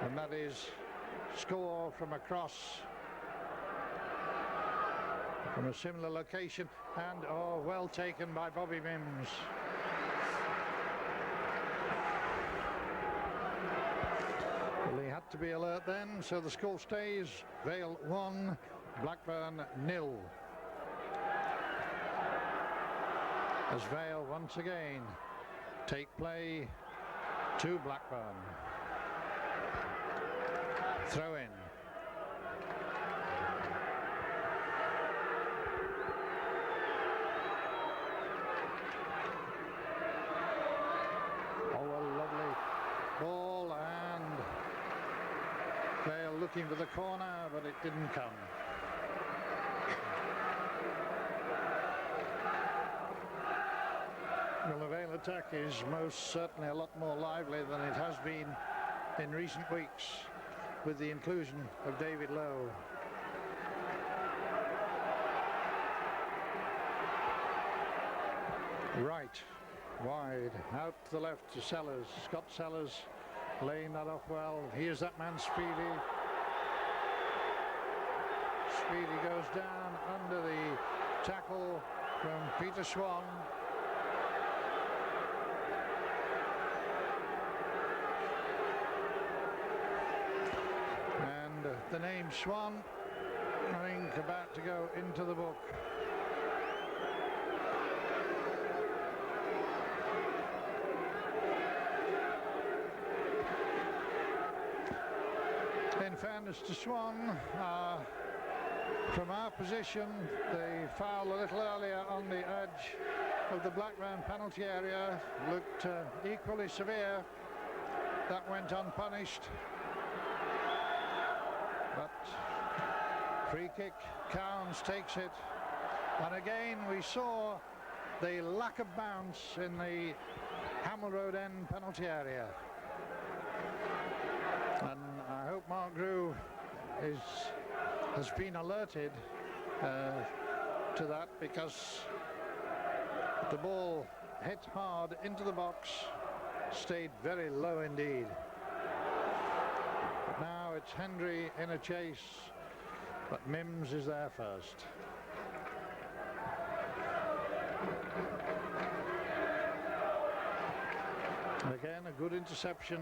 And that is score from a cross from a similar location, and well taken by Bobby Mims. Well, he had to be alert then, so the score stays Vale 1, Blackburn 0. As Vale once again take play to Blackburn. Throw in. Oh, a lovely ball, and Vale looking for the corner, but it didn't come. Well, the Vale attack is most certainly a lot more lively than it has been in recent weeks, with the inclusion of David Lowe. Right, wide, out to the left to Sellers. Scott Sellers laying that off well. Here's that man Speedy. Speedy goes down under the tackle from Peter Swan. The name Swan, I think, about to go into the book. In fairness to Swan, from our position, the foul a little earlier on the edge of the Blackburn penalty area looked equally severe. That went unpunished. But free kick, Cowns takes it, and again we saw the lack of bounce in the Hamel Road end penalty area, and I hope Mark Grew has been alerted to that, because the ball hit hard into the box, stayed very low indeed. Now it's Hendry in a chase, but Mims is there first. Again, a good interception.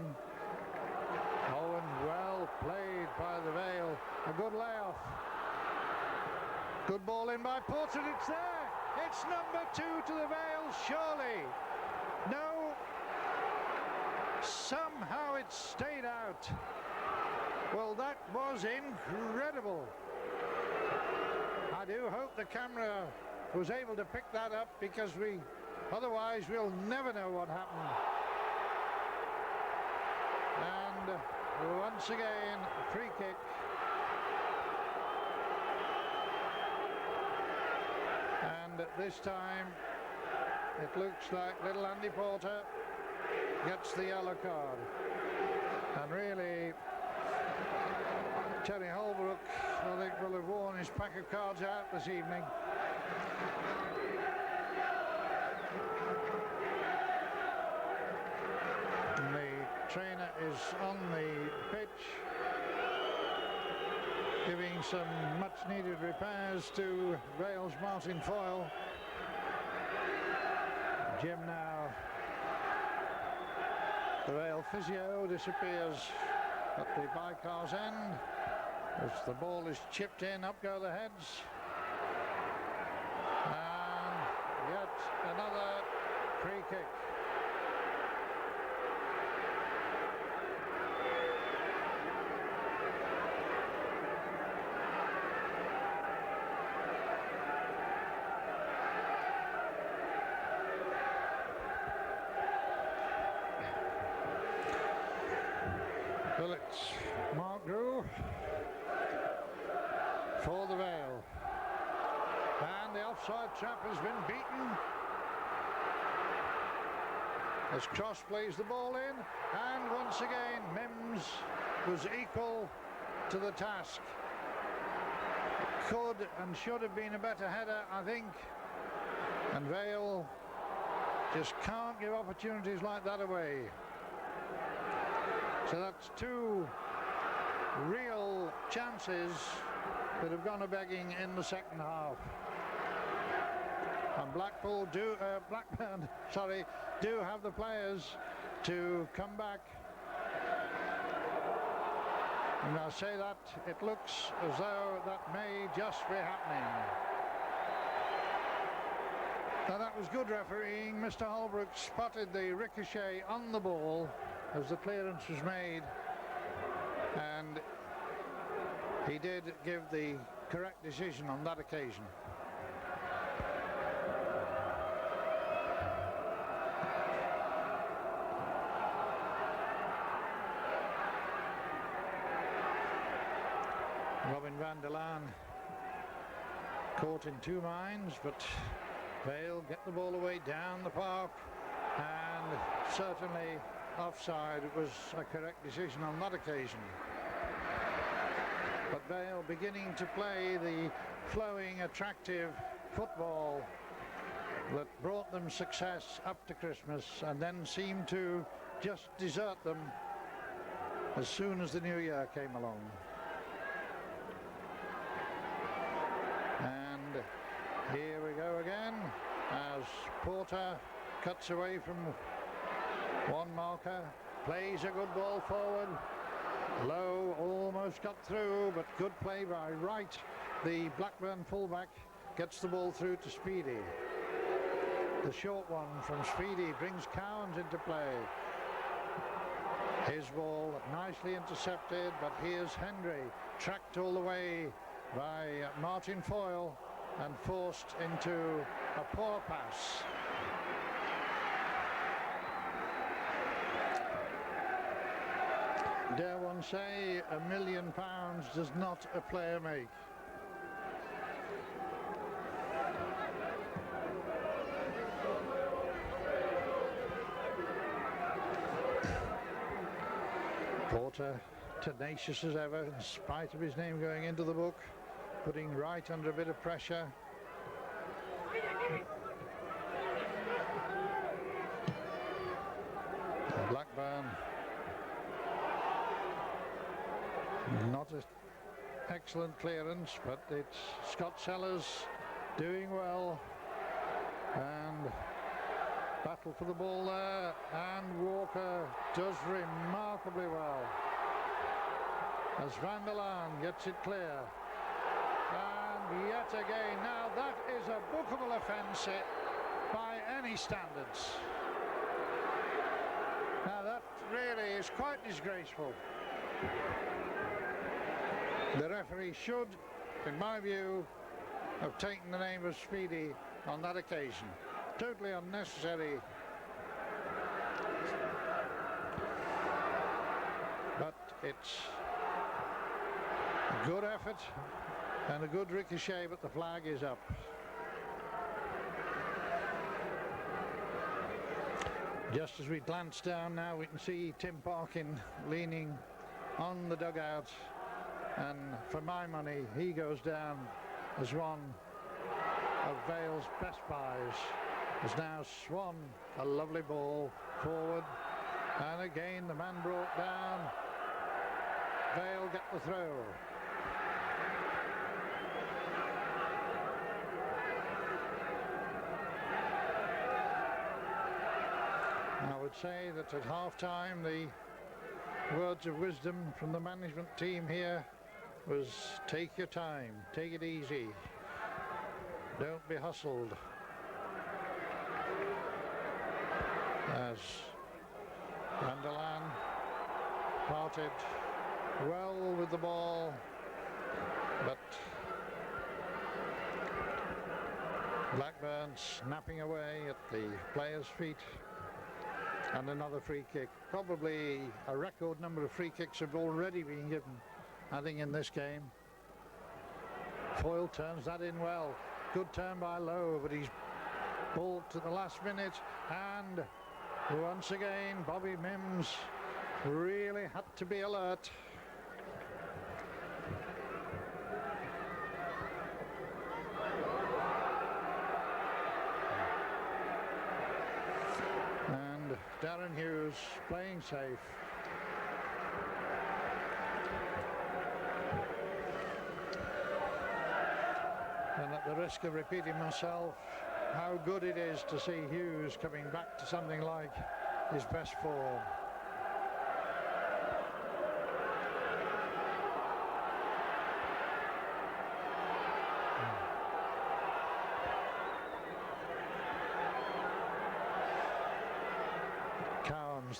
Owen, well played by the Vale. A good layoff. Good ball in by Porter, it's there. It's number 2 to the Vale, surely. No, somehow it stayed out. Well, that was incredible. I do hope the camera was able to pick that up, because otherwise we'll never know what happened. And once again, free kick. And this time it looks like little Andy Porter gets the yellow card. And really, Terry Holbrook, I think, will have worn his pack of cards out this evening. And the trainer is on the pitch, giving some much needed repairs to Vale's Martin Foyle. gym now. The Vale physio disappears at the bycar's end as the ball is chipped in. Up go the heads, and yet another free kick. Well, it's Mark Grew for the Vale, and the offside trap has been beaten as Cross plays the ball in, and once again Mims was equal to the task. Could and should have been a better header, I think, and Vale just can't give opportunities like that away. So that's two real chances that have gone a-begging in the second half. And Blackburn do have the players to come back. And I say that it looks as though that may just be happening. Now that was good refereeing. Mr. Holbrook spotted the ricochet on the ball as the clearance was made, and he did give the correct decision on that occasion. Robin van der Laan caught in two minds, but Vale get the ball away down the park, and certainly offside was a correct decision on that occasion. But Vale beginning to play the flowing, attractive football that brought them success up to Christmas, and then seemed to just desert them as soon as the new year came along. And here we go again as Porter cuts away from one marker, plays a good ball forward. Low almost got through, but good play by Wright. The Blackburn fullback gets the ball through to Speedy. The short one from Speedy brings Cowans into play. His ball nicely intercepted, but here's Hendry, tracked all the way by Martin Foyle and forced into a poor pass. Dare one say, £1 million does not a player make. Porter, tenacious as ever, in spite of his name going into the book, putting Wright under a bit of pressure. Blackburn, not an excellent clearance, but it's Scott Sellers doing well, and battle for the ball there, and Walker does remarkably well as Van der Laan gets it clear. And yet again, now that is a bookable offence by any standards. Now that really is quite disgraceful. The referee should, in my view, have taken the name of Speedy on that occasion. Totally unnecessary. But it's a good effort and a good ricochet, but the flag is up. Just as we glance down now, we can see Tim Parkin leaning on the dugout, and for my money he goes down as one of Vale's best buys. Has now swung a lovely ball forward, and again the man brought down. Vale get the throw. I would say that at half-time the words of wisdom from the management team here was take your time, take it easy, don't be hustled. As Van der Laan parted well with the ball, but Blackburn snapping away at the players' feet. And another free kick. Probably a record number of free kicks have already been given, I think, in this game. Foyle turns that in well. Good turn by Lowe, but he's balked at the last minute. And once again, Bobby Mims really had to be alert. Darren Hughes playing safe. And at the risk of repeating myself, how good it is to see Hughes coming back to something like his best form.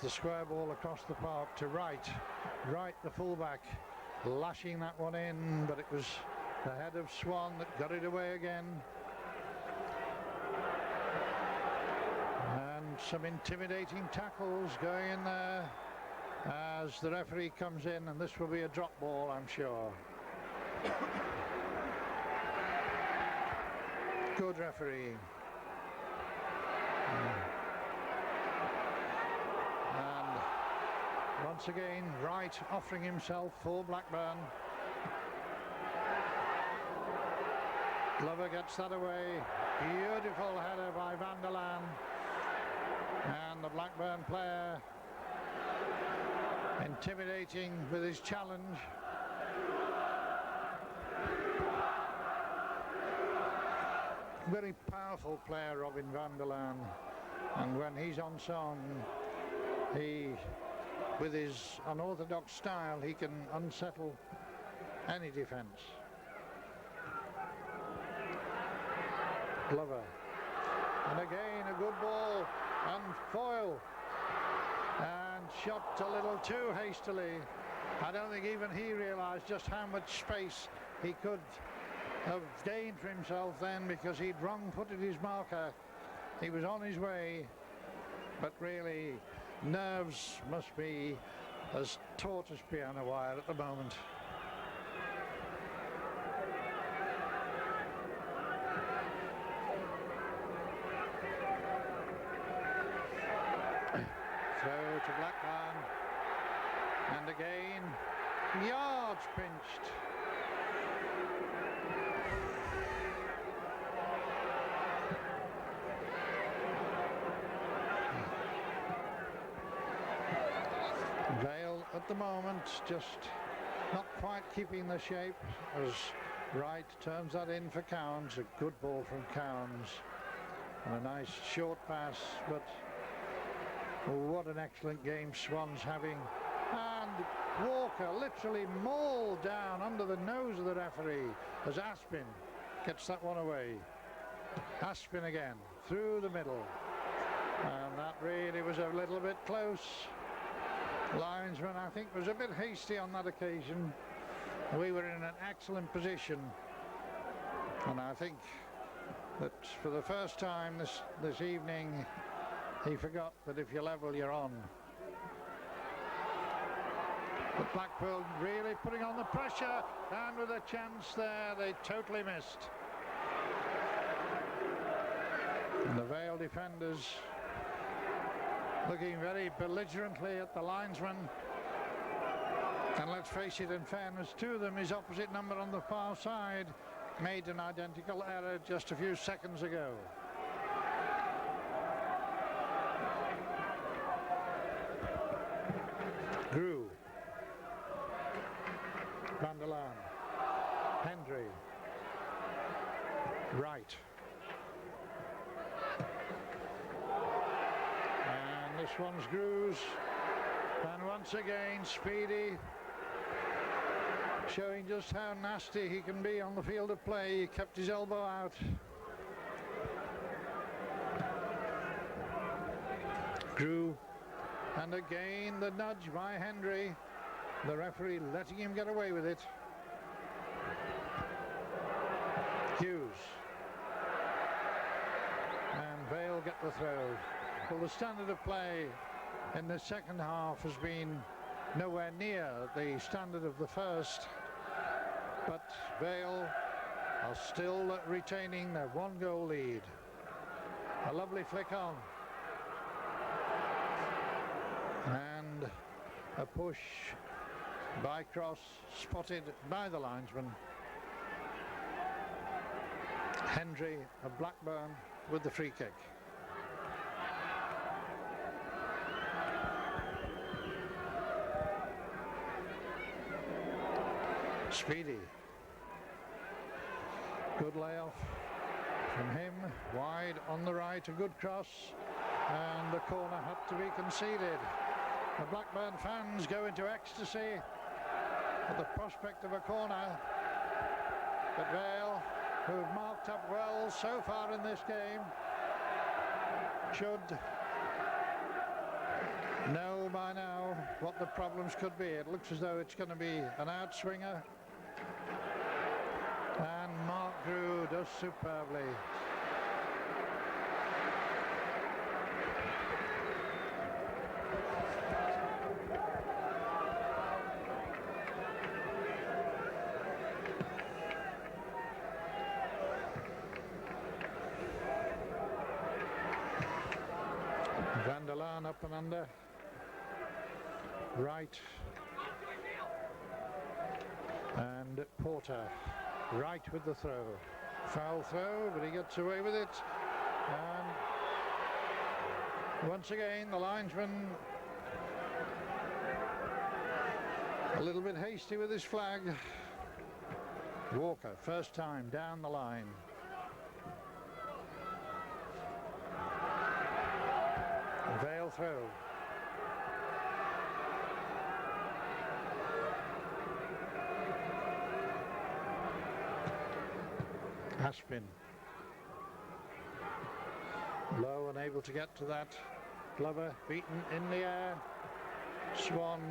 The square ball across the park to Wright, the fullback, lashing that one in, but it was the head of Swan that got it away again. And some intimidating tackles going in there as the referee comes in, and this will be a drop ball, I'm sure. Good referee. Once again, Wright offering himself for Blackburn. Glover gets that away. Beautiful header by Van der Laan. And the Blackburn player intimidating with his challenge. Very powerful player, Robin Van der Laan. And when he's on song, with his unorthodox style, he can unsettle any defence. Glover. And again a good ball, and Foyle. And shot a little too hastily. I don't think even he realised just how much space he could have gained for himself then, because he'd wrong-footed his marker. He was on his way, but really nerves must be as taut as piano wire at the moment. Throw to Blackburn, and again yards pinched. Vale at the moment just not quite keeping the shape as Wright turns that in for Cowans. A good ball from Cowans and a nice short pass, but what an excellent game Swan's having. And Walker literally mauled down under the nose of the referee as Aspin gets that one away. Aspin again through the middle, and that really was a little bit close. Linesman, I think, was a bit hasty on that occasion. We were in an excellent position, and I think that for the first time this evening he forgot that if you level, you're on. But Blackpool really putting on the pressure, and with a chance there, they totally missed. And the Vale defenders looking very belligerently at the linesman. And let's face it, in fairness to them, his opposite number on the far side made an identical error just a few seconds ago. Grew. Van der Laan. Hendry. Wright. And this one's Grooves. And once again, Speedy, showing just how nasty he can be on the field of play. He kept his elbow out. Grew, and again the nudge by Hendry. The referee letting him get away with it. Hughes. And Vale get the throw. Well, the standard of play in the second half has been nowhere near the standard of the first, but Vale are still retaining their 1-goal lead. A lovely flick on. And a push by Cross, spotted by the linesman. Hendry of Blackburn with the free kick. Speedy. Good layoff from him, wide on the right, a good cross, and the corner had to be conceded. The Blackburn fans go into ecstasy at the prospect of a corner, but Vale, who have marked up well so far in this game, should know by now what the problems could be. It looks as though it's going to be an outswinger, and Mark Grew does superbly. Up and under, right, and Porter, right with the throw. Foul throw, but he gets away with it. And once again, the linesman a little bit hasty with his flag. Walker, first time down the line. Vale throw. Aspin. Low, unable to get to that. Glover beaten in the air. Swan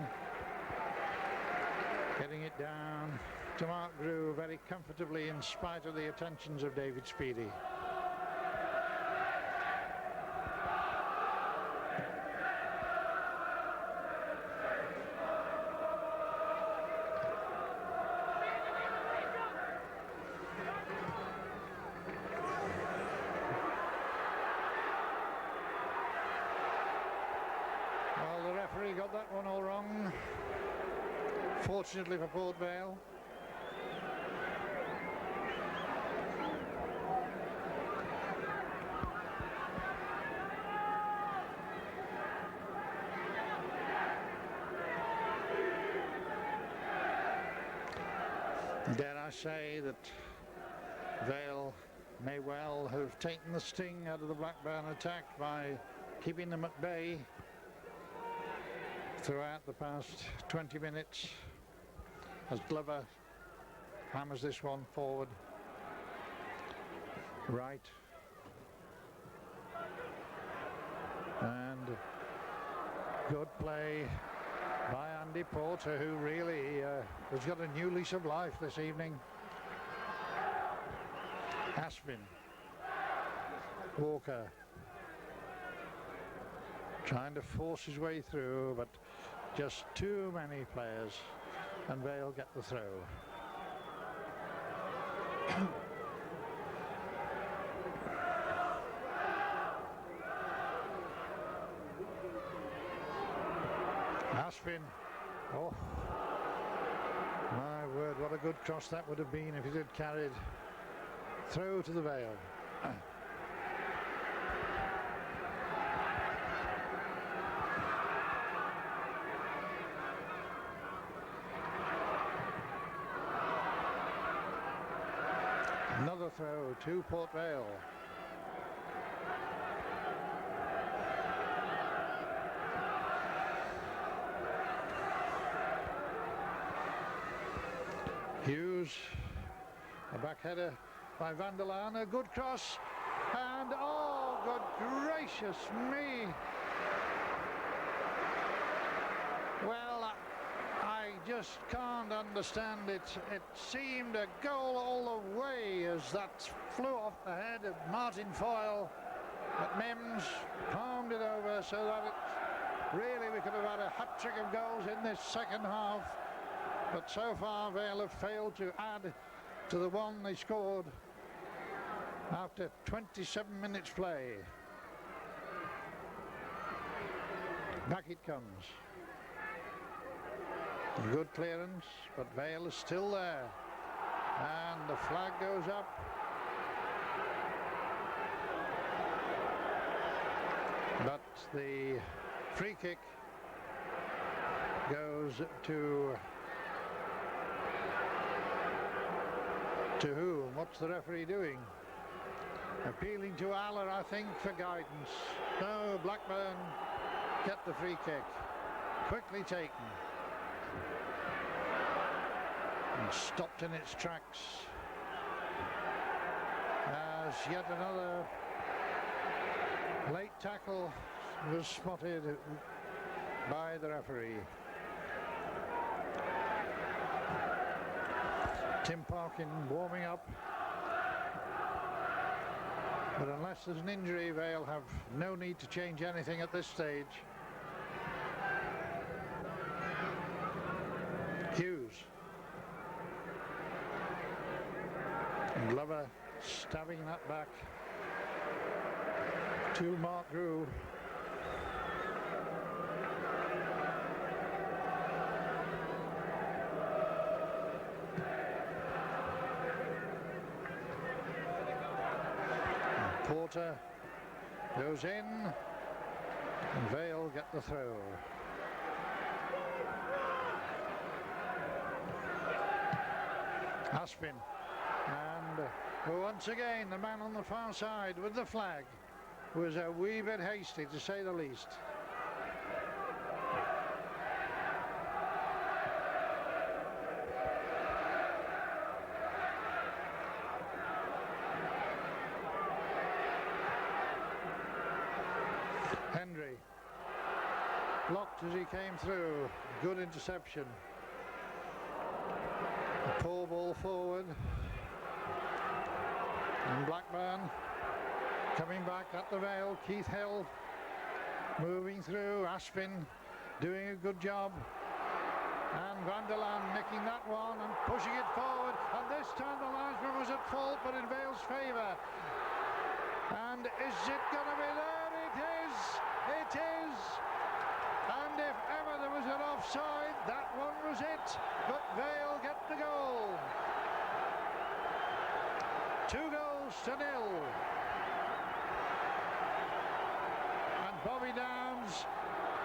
getting it down to Mark Grew very comfortably in spite of the attentions of David Speedy. Got that one all wrong, fortunately for Port Vale. Dare I say that Vale may well have taken the sting out of the Blackburn attack by keeping them at bay throughout the past 20 minutes as Glover hammers this one forward. Right. And good play by Andy Porter, who really has got a new lease of life this evening. Aspin. Walker. Trying to force his way through, but just too many players, and Vale get the throw. Aspin. Oh, my word, what a good cross that would have been if it had carried through to the Vale. Another throw to Port Vale. Hughes, a back header by Van der Laan, a good cross, and oh, good gracious me! Well, I just can't understand it. It seemed a goal all the way as that flew off the head of Martin Foyle, but Mims palmed it over so that it really we could have had a hat-trick of goals in this second half. But so far Vale have failed to add to the one they scored after 27 minutes play. Back it comes. Good clearance, but Vale is still there. And the flag goes up. But the free kick goes to whom? What's the referee doing? Appealing to Aller, I think, for guidance. No, Blackburn get the free kick. Quickly taken. And stopped in its tracks. As yet another late tackle was spotted by the referee. Tim Parkin warming up. But unless there's an injury, Vale have no need to change anything at this stage. Hughes. And Glover stabbing that back to Mark Grew. Porter goes in, and Vale get the throw. Aspin, and once again the man on the far side with the flag was a wee bit hasty, to say the least. Henry blocked as he came through. Good interception. A poor ball forward. And Blackburn coming back at the Vale. Keith Hill moving through. Aspin doing a good job. And Van der Laan nicking that one and pushing it forward. And this time the linesman was at fault, but in Vale's favour. And is it going to be there? It is! It is! And if ever there was an offside, that one was it. But Vale get the goal. 2-0. And Bobby Downs,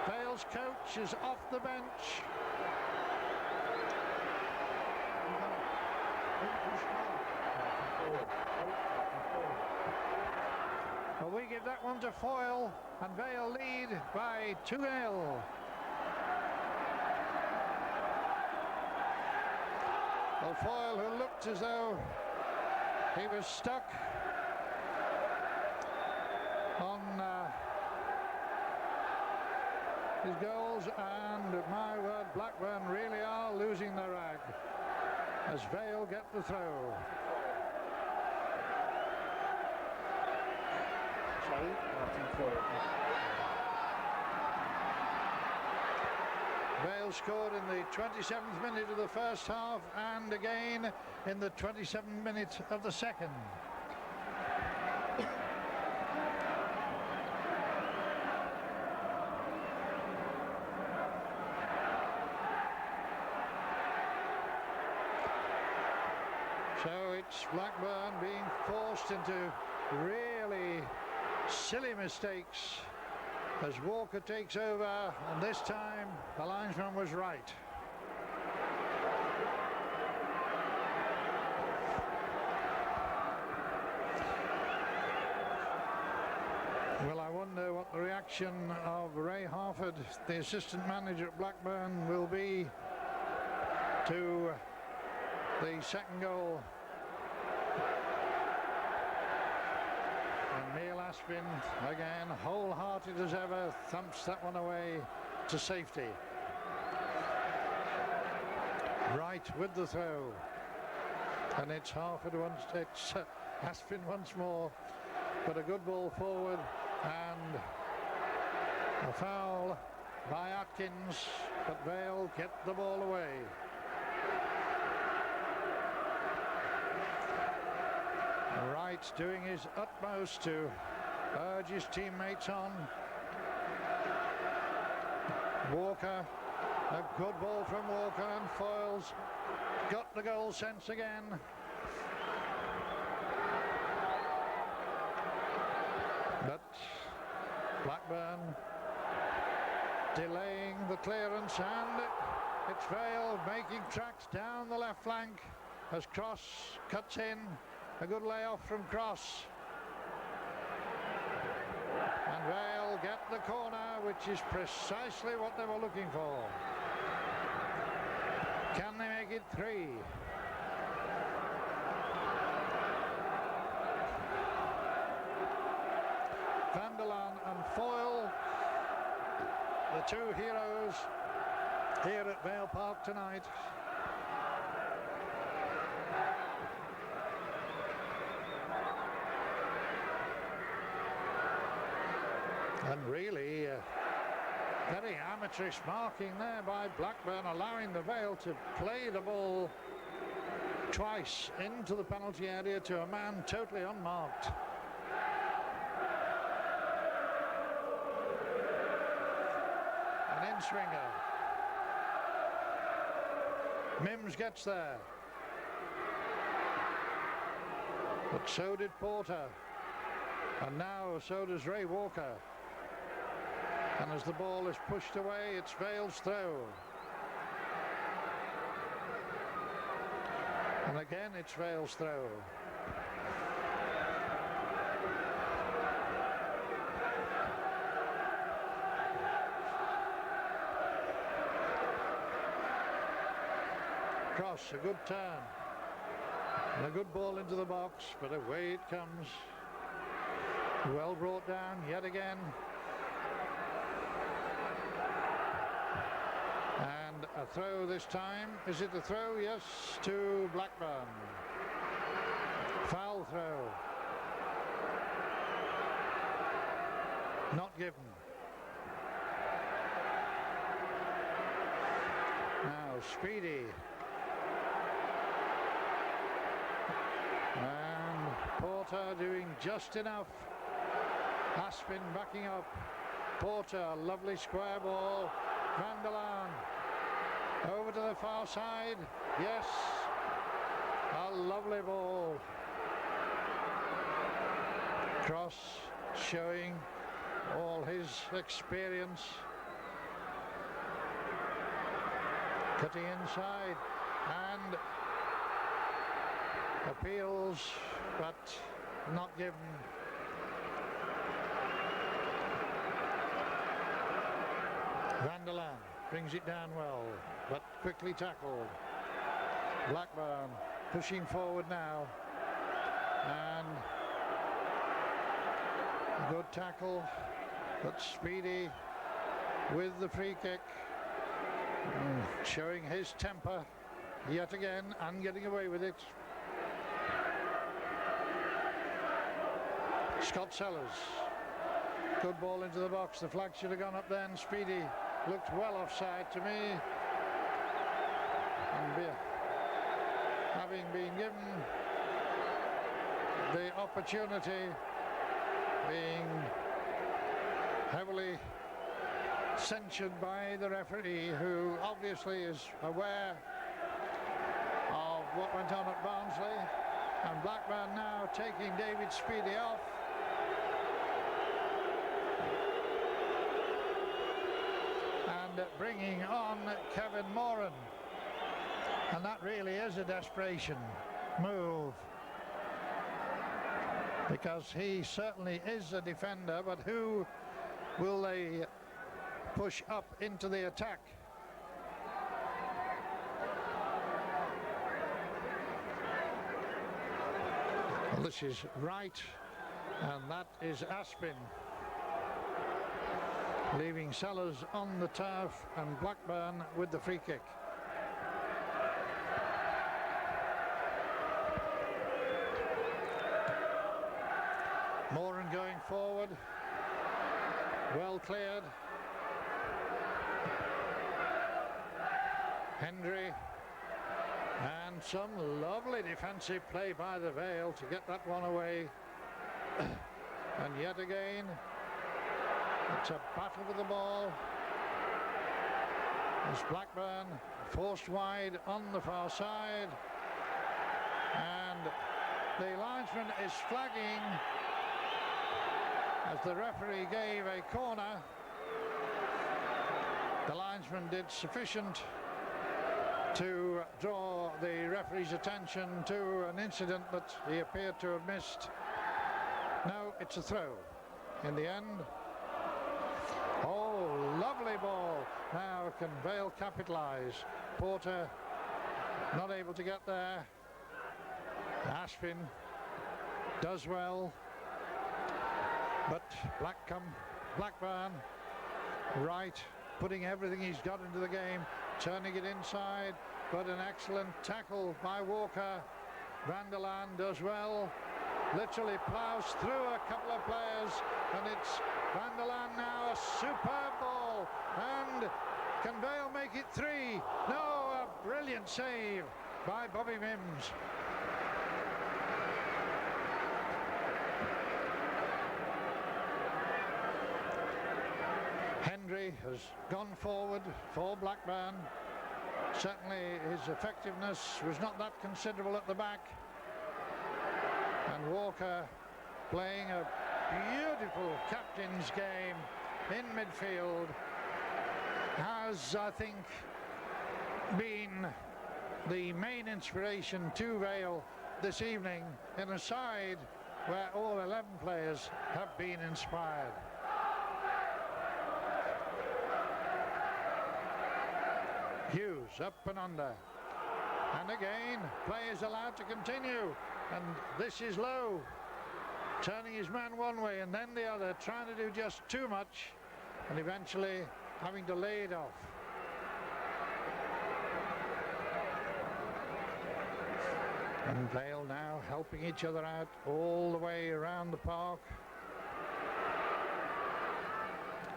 Vale's coach, is off the bench. Well, we give that one to Foyle, and Vale lead by 2-0. Well, Foyle, who looked as though he was stuck on his goals, and my word, Blackburn really are losing their rag as Vale get the throw. Vale scored in the 27th minute of the first half and again in the 27th minute of the second. So it's Blackburn being forced into really silly mistakes as Walker takes over, and this time the linesman was right. Well, I wonder what the reaction of Ray Harford, the assistant manager at Blackburn, will be to the second goal. And Neil Aspin, again, wholehearted as ever, thumps that one away to safety. Right with the throw. And it's Harford once, it's Aspin once more, but a good ball forward and a foul by Atkins, but Vale get the ball away. Wright doing his utmost to urge his teammates on. Walker, a good ball from Walker, and Foyle's got the goal sense again. But Blackburn delaying the clearance, and it's Vale making tracks down the left flank as Cross cuts in. A good layoff from Cross. And Vale get the corner, which is precisely what they were looking for. Can they make it 3? Van der Laan and Foyle, the two heroes here at Vale Park tonight. And really very amateurish marking there by Blackburn, allowing the Vale to play the ball twice into the penalty area to a man totally unmarked. An in-swinger. Mims gets there. But so did Porter. And now so does Ray Walker. And as the ball is pushed away, it's Vale's throw. And again, it's Vale's throw. Cross, a good turn. And a good ball into the box, but away it comes. Well brought down yet again. And a throw this time. Is it a throw? Yes, to Blackburn. Foul throw. Not given. Now Speedy. And Porter doing just enough. Aspin backing up. Porter, lovely square ball. Van der Laan over to the far side. Yes, a lovely ball. Cross showing all his experience. Cutting inside and appeals, but not given. Van der Laan brings it down well, but quickly tackled. Blackburn pushing forward now, and a good tackle, but Speedy with the free kick, showing his temper yet again and getting away with it. Scott Sellers, good ball into the box. The flag should have gone up then. Speedy looked well offside to me, and having been given the opportunity, being heavily censured by the referee, who obviously is aware of what went on at Barnsley, and Blackburn now taking David Speedy off. Bringing on Kevin Moran, and that really is a desperation move, because he certainly is a defender, but who will they push up into the attack? Well, this is right, and that is Aspin, leaving Sellers on the turf and Blackburn with the free kick. Moran going forward, well cleared. Hendry, and some lovely defensive play by the Vale to get that one away. And yet again, it's a battle with the ball as Blackburn forced wide on the far side, and the linesman is flagging as the referee gave a corner. The linesman did sufficient to draw the referee's attention to an incident that he appeared to have missed. No, it's a throw in the end. Oh, lovely ball. Now can Vale capitalise? Porter not able to get there. Aspin does well, but Blackburn, right, putting everything he's got into the game, turning it inside, but an excellent tackle by Walker. Van der Laan does well, literally ploughs through a couple of players, and it's Van der Laan now, a superb ball, and can Vale make it 3? No, a brilliant save by Bobby Mims. Hendry has gone forward for Blackburn. Certainly his effectiveness was not that considerable at the back. And Walker playing a beautiful captain's game in midfield has, I think, been the main inspiration to Vale this evening in a side where all 11 players have been inspired. Hughes up and under, and again play is allowed to continue, and this is Lowe turning his man one way and then the other, trying to do just too much and eventually having to lay it off. And Vale now helping each other out all the way around the park.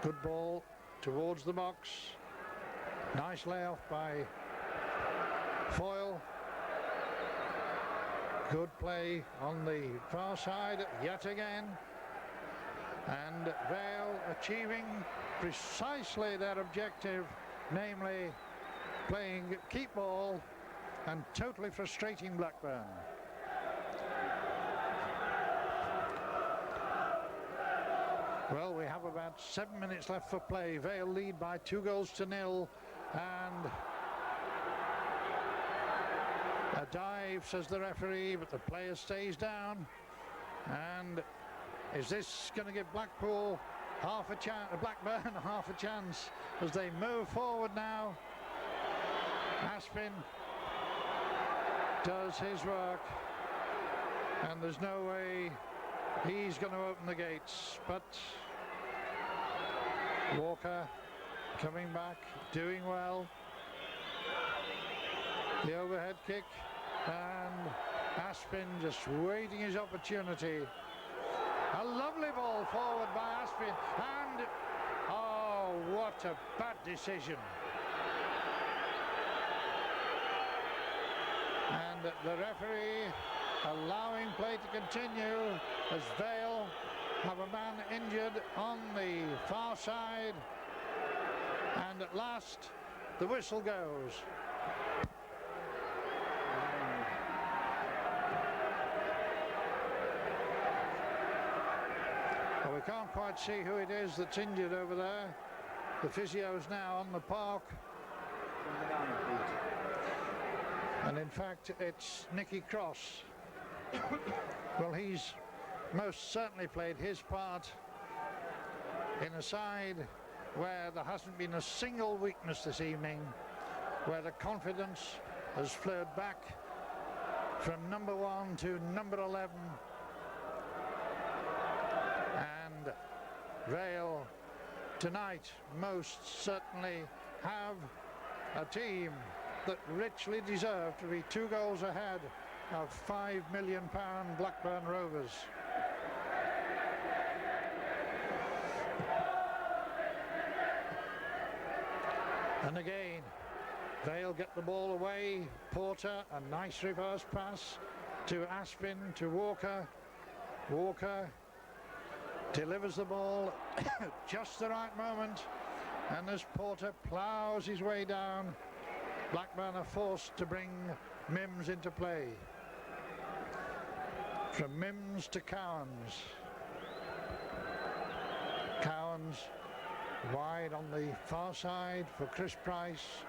Good ball towards the box. Nice layoff by Foyle. Good play on the far side yet again. And Vale achieving precisely their objective, namely playing keep ball and totally frustrating Blackburn. Well, we have about 7 minutes left for play. Vale lead by 2-0, and a dive, says the referee, but the player stays down. And is this going to give Blackpool half a chance, Blackburn half a chance as they move forward now? Aspin does his work, and there's no way he's going to open the gates, but Walker coming back, doing well. The overhead kick, and Aspin just waiting his opportunity. A lovely ball forward by Aspin, and oh, what a bad decision. And the referee allowing play to continue as Vale have a man injured on the far side, and at last the whistle goes. Well, we can't quite see who it is that's injured over there. The physio's now on the park. And in fact, it's Nicky Cross. Well, he's most certainly played his part in a side where there hasn't been a single weakness this evening, where the confidence has flowed back from number 1 to number 11 Vale tonight most certainly have a team that richly deserve to be 2 goals ahead of £5 million Blackburn Rovers. And again, Vale get the ball away. Porter, a nice reverse pass to Aspin, to Walker. Walker delivers the ball just the right moment, and as Porter ploughs his way down, Blackburn are forced to bring Mims into play. From Mims to Cowans. Cowans wide on the far side for Chris Price.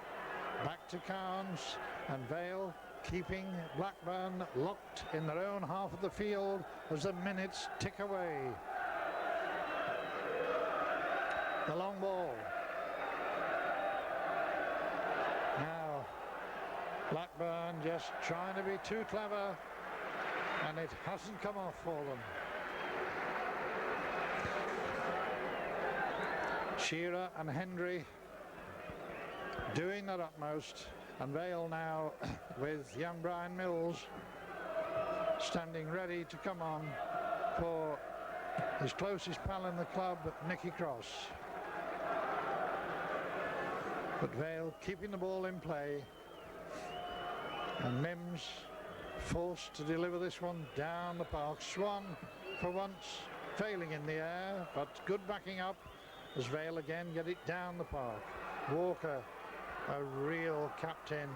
Back to Cowans, and Vale keeping Blackburn locked in their own half of the field as the minutes tick away. The long ball. Now Blackburn just trying to be too clever, and it hasn't come off for them. Shearer and Hendry doing their utmost, and Vale now with young Brian Mills standing ready to come on for his closest pal in the club, Nicky Cross. But Vale keeping the ball in play, and Mims forced to deliver this one down the park. Swan for once failing in the air, but good backing up as Vale again get it down the park. Walker, a real captain,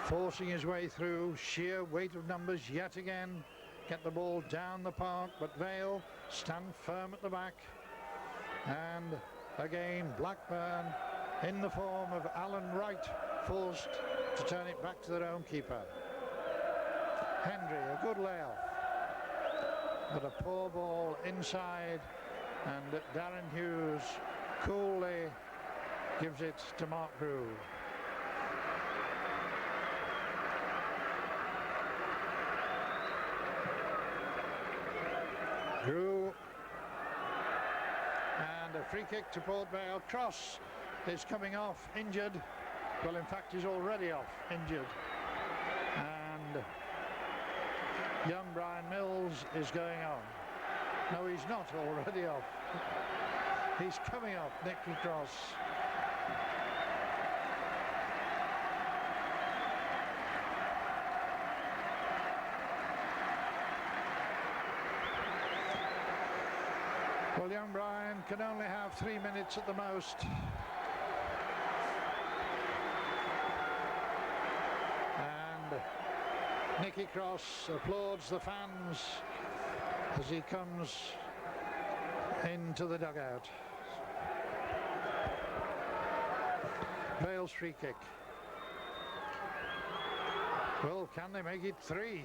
forcing his way through. Sheer weight of numbers yet again get the ball down the park, but Vale stand firm at the back. And again Blackburn, in the form of Alan Wright, forced to turn it back to their own keeper. Hendry, a good layoff, but a poor ball inside, and Darren Hughes coolly gives it to Mark Grew. Grew, and a free kick to Port Vale. Cross is coming off injured. Well, in fact, he's already off injured. And young Brian Mills is going on. No, he's not already off. He's coming off, Nicky Cross. Well, young Brian can only have 3 minutes at the most. And Nicky Cross applauds the fans as he comes into the dugout. Vale's free kick. Well, can they make it 3?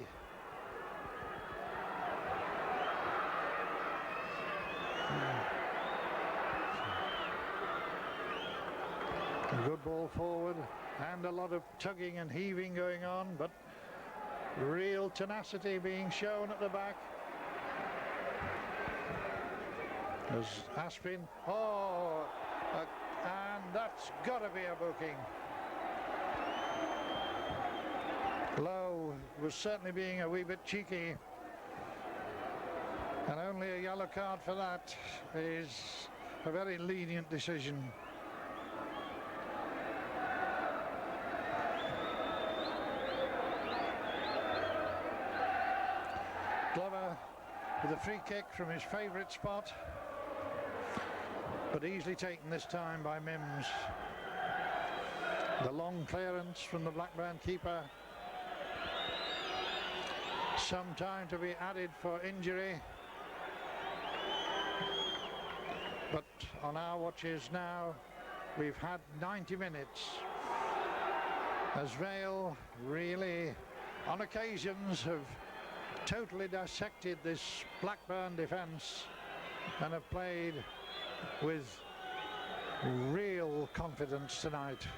A good ball forward, and a lot of tugging and heaving going on, but real tenacity being shown at the back. As Aspin, and that's got to be a booking. Lowe was certainly being a wee bit cheeky, and only a yellow card for that is a very lenient decision. Glover with a free kick from his favourite spot, but easily taken this time by Mims. The long clearance from the Blackburn keeper. Some time to be added for injury, but on our watches now we've had 90 minutes as Vale really on occasions have totally dissected this Blackburn defence and have played with real confidence tonight.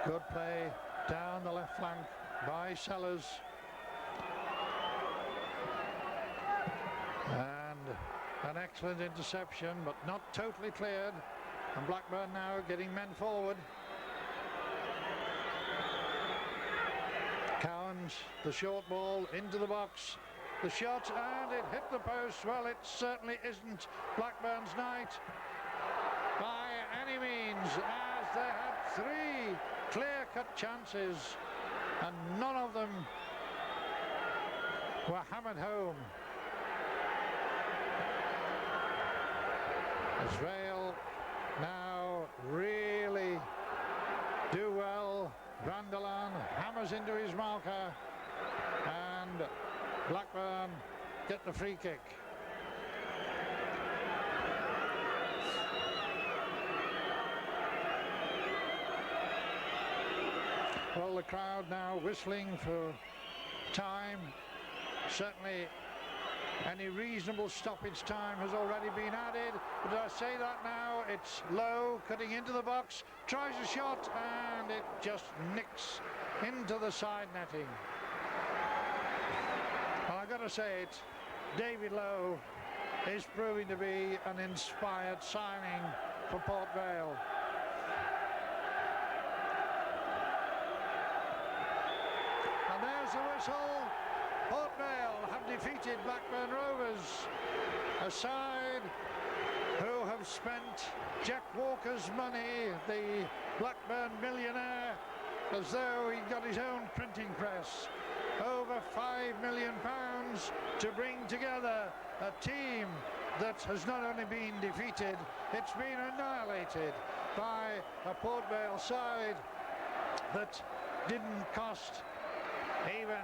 Good play down the left flank by Sellers. And an excellent interception, but not totally cleared. And Blackburn now getting men forward. Cowans, the short ball into the box. The shot, and it hit the post. Well, it certainly isn't Blackburn's night by any means, as they had three clear-cut chances and none of them were hammered home. As Vale now really do well. Vanderlaan hammers into his marker and Blackburn get the free kick. Well, the crowd now whistling for time. Certainly any reasonable stoppage time has already been added, but I say that now, it's Lowe cutting into the box, tries a shot, and it just nicks into the side netting. And I've got to say it, David Lowe is proving to be an inspired signing for Port Vale. And there's the whistle. Port Vale have defeated Blackburn Rovers, a side who have spent Jack Walker's money, the Blackburn millionaire, as though he got his own printing press. Over £5 million to bring together a team that has not only been defeated, it's been annihilated by a Port Vale side that didn't cost even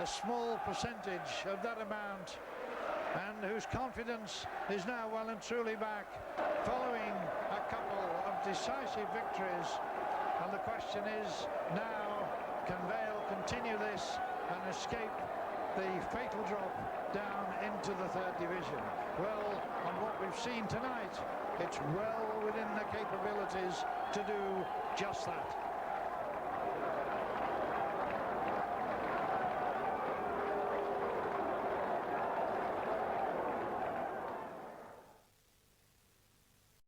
a small percentage of that amount, and whose confidence is now well and truly back following a couple of decisive victories. And the question is now, can Vale continue this and escape the fatal drop down into the third division? Well, on what we've seen tonight, it's well within their capabilities to do just that.